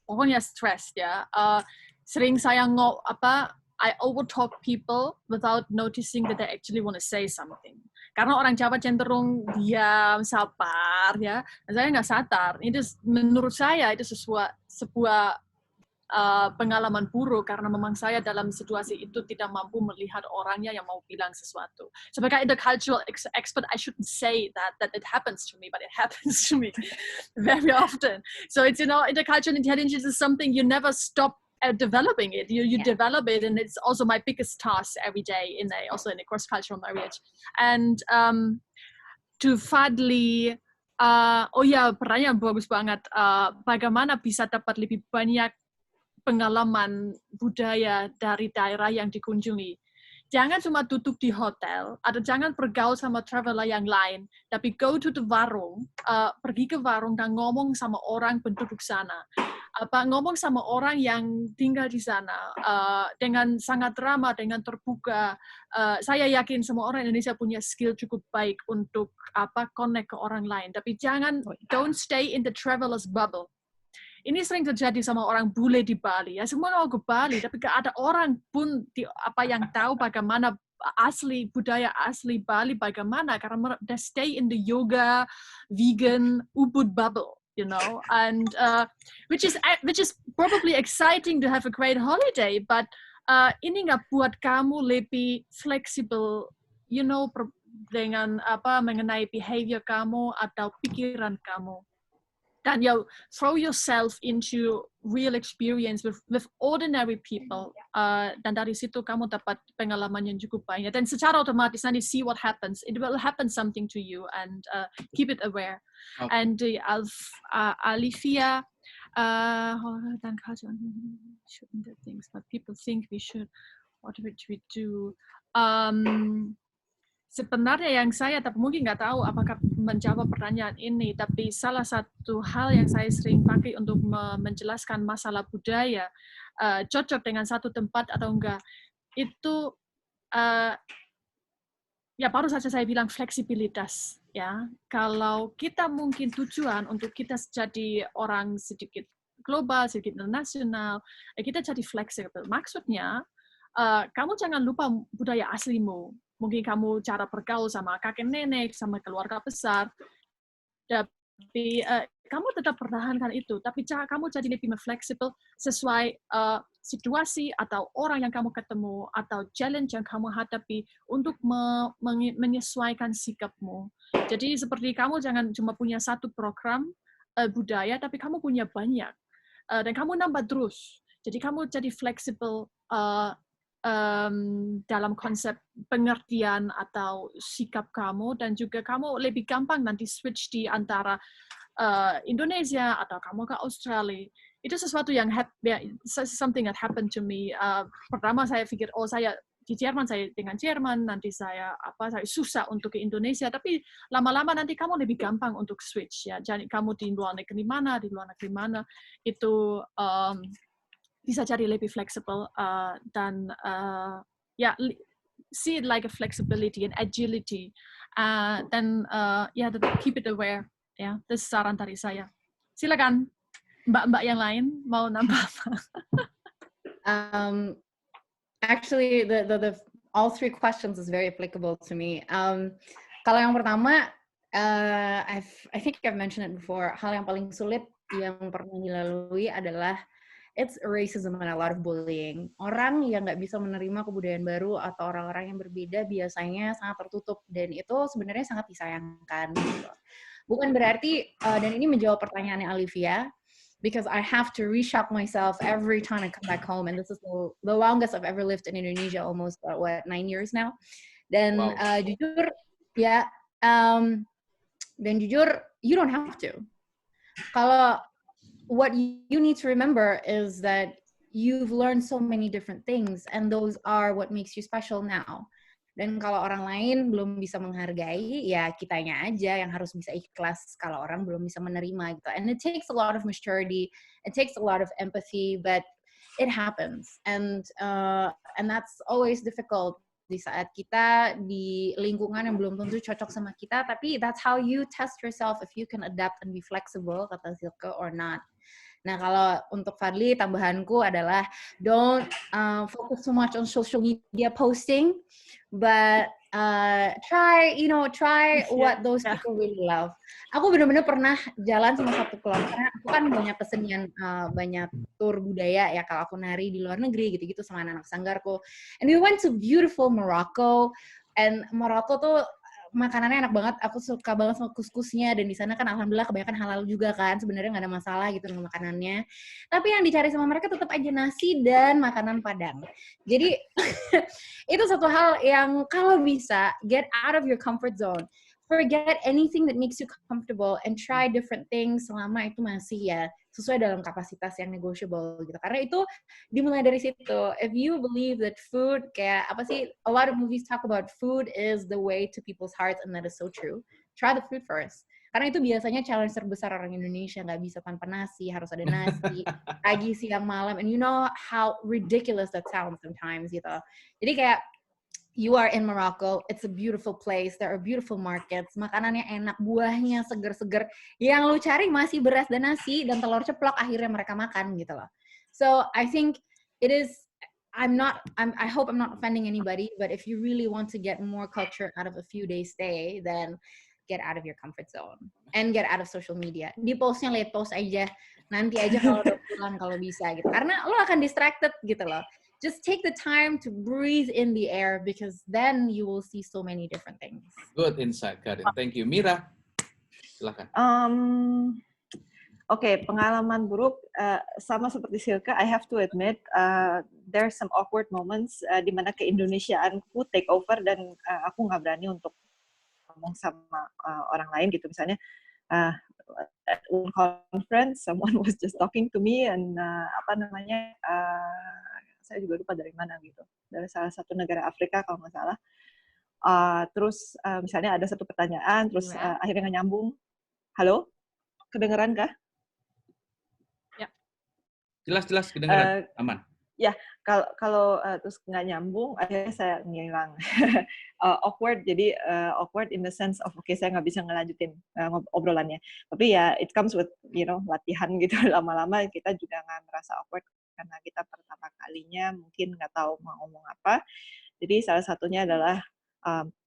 pokoknya stres ya, sering saya I overtalk people without noticing that they actually want to say something. Karena orang Jawa cenderung diam, sabar, ya. Saya nggak sadar. Itu menurut saya itu sebuah pengalaman buruk karena memang saya dalam situasi itu tidak mampu melihat orangnya yang mau bilang sesuatu. Sebagai intercultural expert, I shouldn't say that it happens to me, but it happens to me very often. So it's, intercultural intelligence is something you never stop developing it. You develop it, and it's also my biggest task every day also in a cross-cultural marriage. And to Fadli, pertanyaan bagus banget. Bagaimana bisa dapat lebih banyak pengalaman budaya dari daerah yang dikunjungi? Jangan cuma duduk di hotel, atau jangan bergaul sama traveler yang lain, tapi go to the warung, pergi ke warung dan ngomong sama orang penduduk sana. Ngomong sama orang yang tinggal di sana dengan sangat ramah, dengan terbuka. Saya yakin semua orang Indonesia punya skill cukup baik untuk connect ke orang lain. Tapi don't stay in the traveler's bubble. Ini sering terjadi sama orang bule di Bali. Ya, semua mau ke Bali, tapi gak ada orang pun yang tahu bagaimana budaya asli Bali bagaimana, karena they stay in the yoga, vegan, Ubud bubble. And which is probably exciting to have a great holiday, but ini nggak buat kamu lebih fleksibel, dengan mengenai behavior kamu atau pikiran kamu. Dan throw yourself into real experience with ordinary people, dan dari situ kamu dapat pengalaman yang cukup banyak. Dan secara otomatis nanti see what happens. It will happen something to you, and keep it aware. Okay. And Alivia, dan shouldn't do things, but people think we should. What would we do? Sebenarnya yang saya mungkin nggak tahu apakah menjawab pertanyaan ini, tapi salah satu hal yang saya sering pakai untuk menjelaskan masalah budaya, cocok dengan satu tempat atau enggak, itu baru saja saya bilang fleksibilitas. Ya, kalau kita mungkin tujuan untuk kita jadi orang sedikit global, sedikit internasional, kita jadi fleksibel. Maksudnya, kamu jangan lupa budaya aslimu. Mungkin kamu cara bergaul sama kakek nenek, sama keluarga besar, tapi kamu tetap pertahankan itu. Tapi kamu jadi lebih fleksibel sesuai situasi atau orang yang kamu ketemu atau challenge yang kamu hadapi untuk menyesuaikan sikapmu. Jadi seperti kamu jangan cuma punya satu program budaya, tapi kamu punya banyak. Dan kamu nambah terus. Jadi kamu jadi fleksibel dalam konsep pengertian atau sikap kamu, dan juga kamu lebih gampang nanti switch di antara Indonesia atau kamu ke Australia. itu sesuatu yang something that happened to me. Pertama saya pikir, saya di Jerman, saya dengan Jerman, nanti saya susah untuk ke Indonesia, tapi lama-lama nanti kamu lebih gampang untuk switch ya. Jadi kamu di luar negeri mana itu bisa jadi lebih fleksibel dan see it like a flexibility and agility dan keep it aware ya. Itu saran dari saya. Silakan mbak-mbak yang lain mau nambah apa? Actually, the all three questions is very applicable to me. Kalau yang pertama, I think I've mentioned it before. Hal yang paling sulit yang pernah dilalui adalah it's racism and a lot of bullying. Orang yang nggak bisa menerima kebudayaan baru atau orang-orang yang berbeda biasanya sangat tertutup dan itu sebenarnya sangat disayangkan. Gitu. Bukan berarti dan ini menjawab pertanyaannya Olivia. Because I have to reshock myself every time I come back home, and this is the longest I've ever lived in Indonesia, almost 9 years now. Dan jujur, dan jujur, you don't have to. Kalau what you need to remember is that you've learned so many different things, and those are what makes you special now. Dan kalau orang lain belum bisa menghargai, ya kitanya aja yang harus bisa ikhlas kalau orang belum bisa menerima gitu. And it takes a lot of maturity, it takes a lot of empathy, but it happens. And that's always difficult di saat kita di lingkungan yang belum tentu cocok sama kita, tapi that's how you test yourself if you can adapt and be flexible, kata Silke, or not. Nah, kalau untuk Fadli, tambahanku adalah don't focus so much on social media posting, but try what those people really love. Aku benar-benar pernah jalan sama satu kelompok, karena aku kan banyak kesenian, banyak tur budaya ya kalau aku nari di luar negeri gitu-gitu sama anak-anak sanggarku. And we went to beautiful Morocco, and Morocco tuh makanannya enak banget, aku suka banget sama kuskusnya, dan di sana kan alhamdulillah kebanyakan halal juga kan, sebenarnya nggak ada masalah gitu dengan makanannya. Tapi yang dicari sama mereka tetap aja nasi dan makanan Padang. Jadi itu satu hal yang kalau bisa get out of your comfort zone. Forget anything that makes you comfortable and try different things selama itu masih ya sesuai dalam kapasitas yang negotiable gitu. Karena itu dimulai dari situ. If you believe that food kayak apa sih, a lot of movies talk about food is the way to people's hearts, and that is so true. Try the food first. Karena itu biasanya challenge terbesar orang Indonesia, nggak bisa tanpa nasi, harus ada nasi, pagi, siang, malam, and you know how ridiculous that sounds sometimes gitu. Jadi kayak you are in Morocco, it's a beautiful place, there are beautiful markets, makanannya enak, buahnya seger-seger, yang lu cari masih beras dan nasi dan telur ceplok akhirnya mereka makan gitu loh. So I think it is, I hope I'm not offending anybody, but if you really want to get more culture out of a few days stay, then get out of your comfort zone and get out of social media. Di postnya late post aja, nanti aja kalau udah pulang kalau bisa gitu, karena lo akan distracted gitu loh. Just take the time to breathe in the air, because then you will see so many different things. Good insight, Karin. Thank you. Mira, silakan. Oke, pengalaman buruk sama seperti Silke, I have to admit there are some awkward moments di mana ke-Indonesiaanku take over dan aku nggak berani untuk ngomong sama orang lain gitu. Misalnya at one conference, someone was just talking to me and saya juga lupa dari mana gitu, dari salah satu negara Afrika kalau nggak salah. Terus misalnya ada satu pertanyaan, terus akhirnya nggak nyambung. Halo, kedengeran kah? Ya. Jelas kedengeran, aman. Ya, kalau terus nggak nyambung, akhirnya saya ngilang. Awkward, jadi awkward in the sense of saya nggak bisa ngelanjutin obrolannya. Tapi ya it comes with latihan gitu. Lama-lama kita juga nggak merasa awkward karena kita pertama kalinya mungkin nggak tahu mau ngomong apa. Jadi salah satunya adalah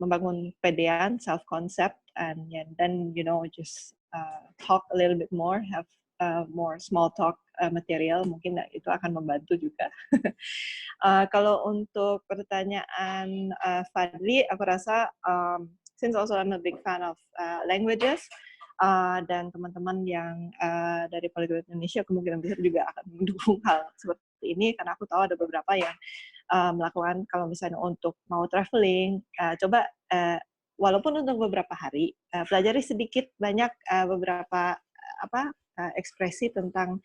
membangun pedean, self concept, and then just talk a little bit more, have more small talk material, mungkin itu akan membantu juga. Kalau untuk pertanyaan Fadli, aku rasa since also I'm a big fan of languages, dan teman-teman yang dari Polyglot Indonesia kemungkinan besar juga akan mendukung hal seperti ini, karena aku tahu ada beberapa yang melakukan, kalau misalnya untuk mau traveling, coba walaupun untuk beberapa hari, pelajari sedikit banyak beberapa ekspresi tentang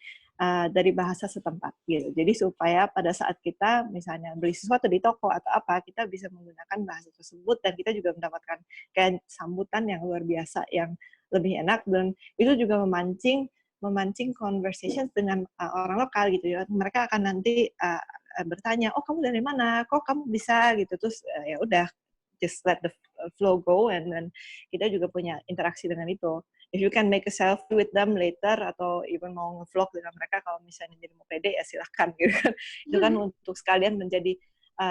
dari bahasa setempat gitu. Jadi supaya pada saat kita misalnya beli sesuatu di toko atau apa, kita bisa menggunakan bahasa tersebut dan kita juga mendapatkan kayak sambutan yang luar biasa yang lebih enak, dan itu juga memancing conversation dengan orang lokal gitu ya. Mereka akan nanti bertanya, oh kamu dari mana? Kok kamu bisa gitu? Terus ya udah, just let the flow go, and then kita juga punya interaksi dengan itu. If you can make a selfie with them later, atau even mau nge-vlog dengan mereka, kalau misalnya jadi mau pede, ya silahkan gitu kan. Itu kan untuk sekalian menjadi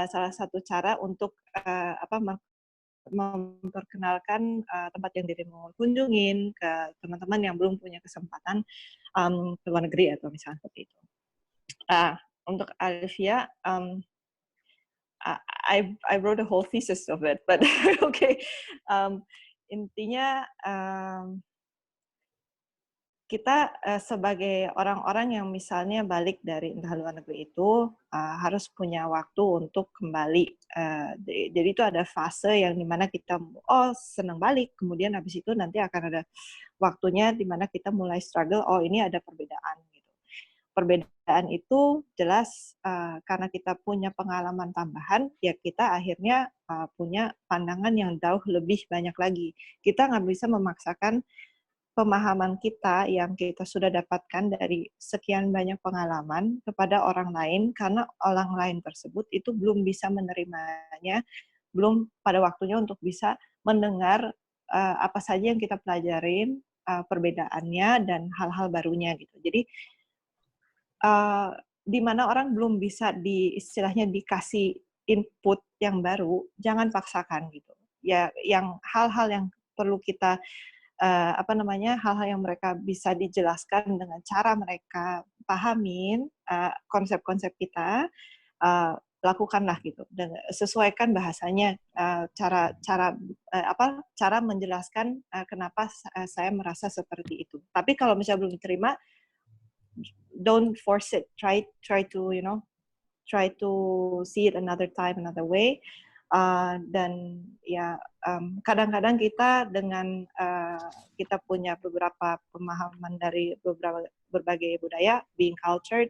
salah satu cara untuk memperkenalkan tempat yang dirimu kunjungin ke teman-teman yang belum punya kesempatan ke luar negeri atau misalnya seperti itu. Untuk Alivia, I wrote a whole thesis of it, but okay. Intinya kita sebagai orang-orang yang misalnya balik dari entah luar negeri itu harus punya waktu untuk kembali. Jadi itu ada fase yang dimana kita senang balik, kemudian habis itu nanti akan ada waktunya dimana kita mulai struggle. Oh, ini ada perbedaan gitu. Perbedaan itu jelas karena kita punya pengalaman tambahan, ya kita akhirnya punya pandangan yang jauh lebih banyak lagi. Kita nggak bisa memaksakan pemahaman kita yang kita sudah dapatkan dari sekian banyak pengalaman kepada orang lain, karena orang lain tersebut itu belum bisa menerimanya, belum pada waktunya untuk bisa mendengar apa saja yang kita pelajarin, perbedaannya dan hal-hal barunya gitu. Jadi di mana orang belum bisa istilahnya dikasih input yang baru, jangan paksakan gitu. Ya, yang hal-hal yang perlu kita hal-hal yang mereka bisa dijelaskan dengan cara mereka pahamin konsep-konsep kita, lakukanlah gitu, dan sesuaikan bahasanya, cara menjelaskan kenapa saya merasa seperti itu. Tapi kalau misalnya belum diterima, don't force it. Try to see it another time, another way. Dan ya kadang-kadang kita dengan kita punya beberapa pemahaman dari berbagai budaya, being cultured,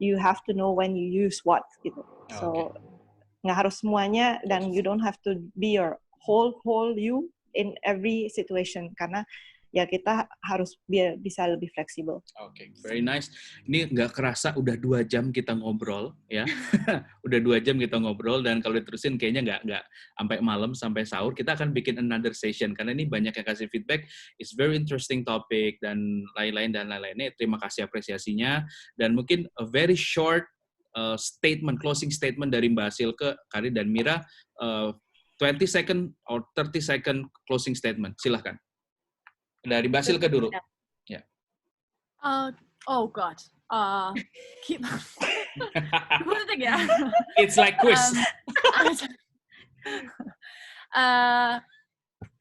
you have to know when you use what gitu. So nggak harus semuanya, dan you don't have to be your whole you in every situation, karena ya kita harus bisa lebih fleksibel. Oke, very nice. Ini nggak kerasa udah 2 jam kita ngobrol, ya. Udah 2 jam kita ngobrol, dan kalau diterusin kayaknya nggak sampai malam, sampai sahur. Kita akan bikin another session, karena ini banyak yang kasih feedback. It's very interesting topic, dan lain-lainnya. Terima kasih apresiasinya. Dan mungkin a very short closing statement dari Mbak Silke, Karin, dan Mira, 20 second or 30 second closing statement. Silahkan. Dari Mbak Silke dulu. Ya. Oh God. Keep. It's like quiz.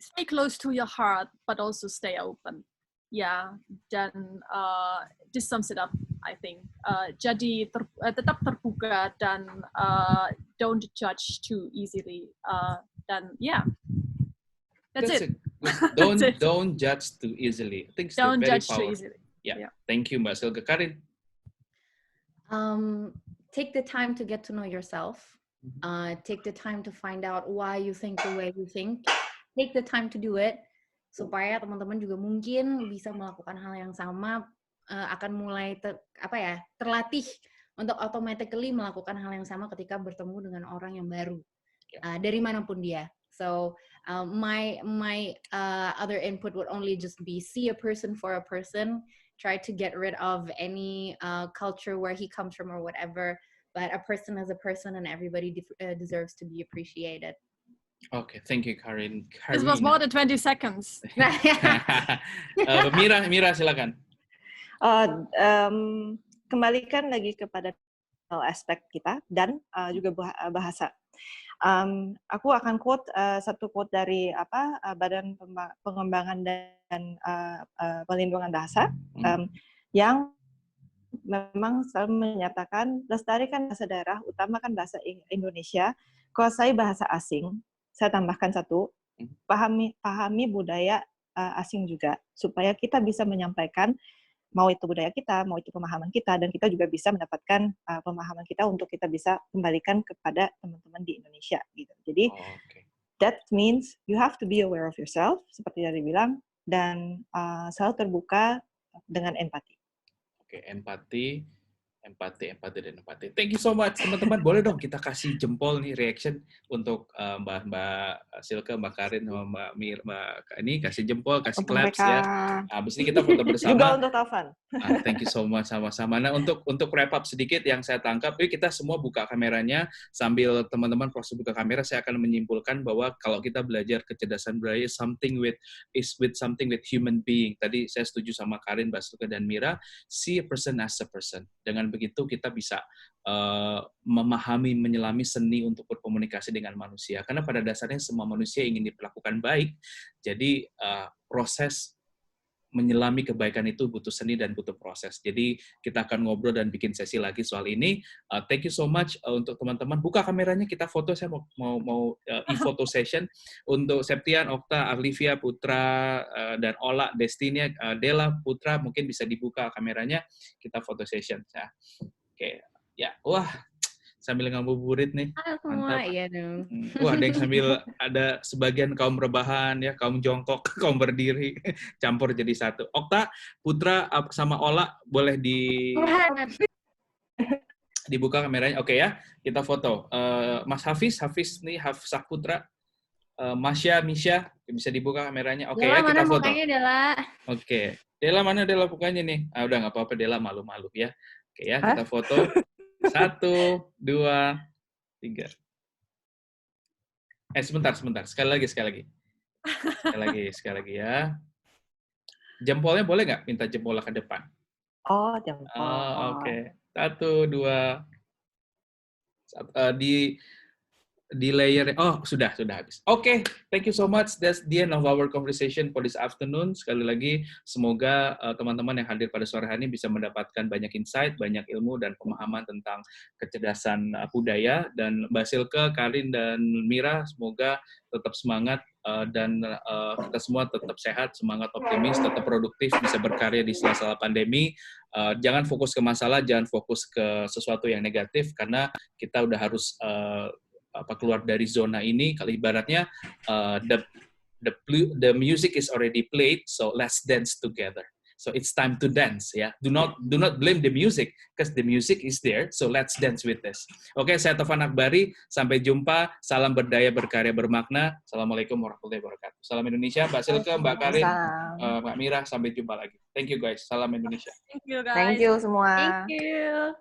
Stay close to your heart, but also stay open. Ya, dan this sums it up, I think. Jadi tetap terbuka, dan don't judge too easily. Dan yeah, that's it. Don't judge too easily. I think it's don't very judge powerful. too easily. Yeah. Thank you, Mbak Silke. Karin? Take the time to get to know yourself. Take the time to find out why you think the way you think. Take the time to do it, supaya teman-teman juga mungkin bisa melakukan hal yang sama, akan mulai terlatih untuk automatically melakukan hal yang sama ketika bertemu dengan orang yang baru, dari manapun dia. So my other input would only just be see a person for a person. Try to get rid of any culture where he comes from or whatever. But a person is a person, and everybody deserves to be appreciated. Okay, thank you, Karin. This was more than 20 seconds. Mira, silakan. Kembalikan lagi kepada aspek kita dan juga bahasa. Aku akan quote satu quote dari Badan Pengembangan dan Pelindungan Bahasa yang memang selalu menyatakan lestarikan bahasa daerah, utamakan bahasa Indonesia, kuasai bahasa asing. Saya tambahkan satu, pahami budaya asing juga, supaya kita bisa menyampaikan mau itu budaya kita, mau itu pemahaman kita, dan kita juga bisa mendapatkan pemahaman kita untuk kita bisa kembalikan kepada teman-teman di Indonesia gitu. Jadi that means you have to be aware of yourself, seperti yang dibilang, dan selalu terbuka dengan empati. Oke, empati. Thank you so much, teman-teman. Boleh dong kita kasih jempol nih reaction untuk Mbak Silke, Mbak Karin, sama Mbak ini kasih jempol, kasih Untuk claps mereka. ya. Habis ini kita foto bersama. Juga untuk Taufan. Thank you so much sama-sama. Nah, untuk wrap up sedikit yang saya tangkap, yuk kita semua buka kameranya sambil teman-teman proses buka kamera. Saya akan menyimpulkan bahwa kalau kita belajar kecerdasan budaya, something with human being. Tadi saya setuju sama Karin, Mbak Silke, dan Mira. See a person as a person. Dengan begitu kita bisa memahami, menyelami seni untuk berkomunikasi dengan manusia. Karena pada dasarnya semua manusia ingin diperlakukan baik. Jadi proses menyelami kebaikan itu butuh seni dan butuh proses. Jadi kita akan ngobrol dan bikin sesi lagi soal ini. Thank you so much untuk teman-teman. Buka kameranya, kita foto. Saya mau e-photo session untuk Septian, Okta, Arlivia, Putra, dan Ola, Destiny, Della, Putra. Mungkin bisa dibuka kameranya. Kita foto session. Oke, ya. Wah, sambil ngabuburit nih. Semua, iya dong. Wah, ada sebagian kaum rebahan ya, kaum jongkok, kaum berdiri, campur jadi satu. Okta, Putra, sama Ola boleh dibuka kameranya. Oke ya, kita foto. Mas Hafiz nih, Hafsah Putra. Masya, Misha, bisa dibuka kameranya. Oke ya, kita foto. Oke. Della mana Della bukanya nih? Udah nggak apa-apa, Della malu-malu ya. Oke ya, kita foto. 1, 2, 3. Sebentar. Sekali lagi ya. Jempolnya boleh nggak? Minta jempolnya ke depan. Oh, jempol. Oke. 1, 2. Di layer. Oh, sudah habis. Oke, thank you so much. That's the end of our conversation for this afternoon. Sekali lagi, semoga teman-teman yang hadir pada sore hari ini bisa mendapatkan banyak insight, banyak ilmu dan pemahaman tentang kecerdasan budaya. Dan Mbak Silke, Karin, dan Mira, semoga tetap semangat dan kita semua tetap sehat, semangat, optimis, tetap produktif, bisa berkarya di sela-sela pandemi. Jangan fokus ke masalah, jangan fokus ke sesuatu yang negatif, karena kita udah harus keluar dari zona ini. Kalau ibaratnya the music is already played, so let's dance together. So it's time to dance ya. Do not blame the music because the music is there. So let's dance with this. Oke, saya Taufan Akbari. Sampai jumpa. Salam berdaya, berkarya, bermakna. Assalamualaikum warahmatullahi wabarakatuh. Salam Indonesia. Mbak Silke, Mbak Karin, Mbak Mira. Sampai jumpa lagi. Thank you guys. Salam Indonesia. Thank you guys. Thank you semua. Thank you.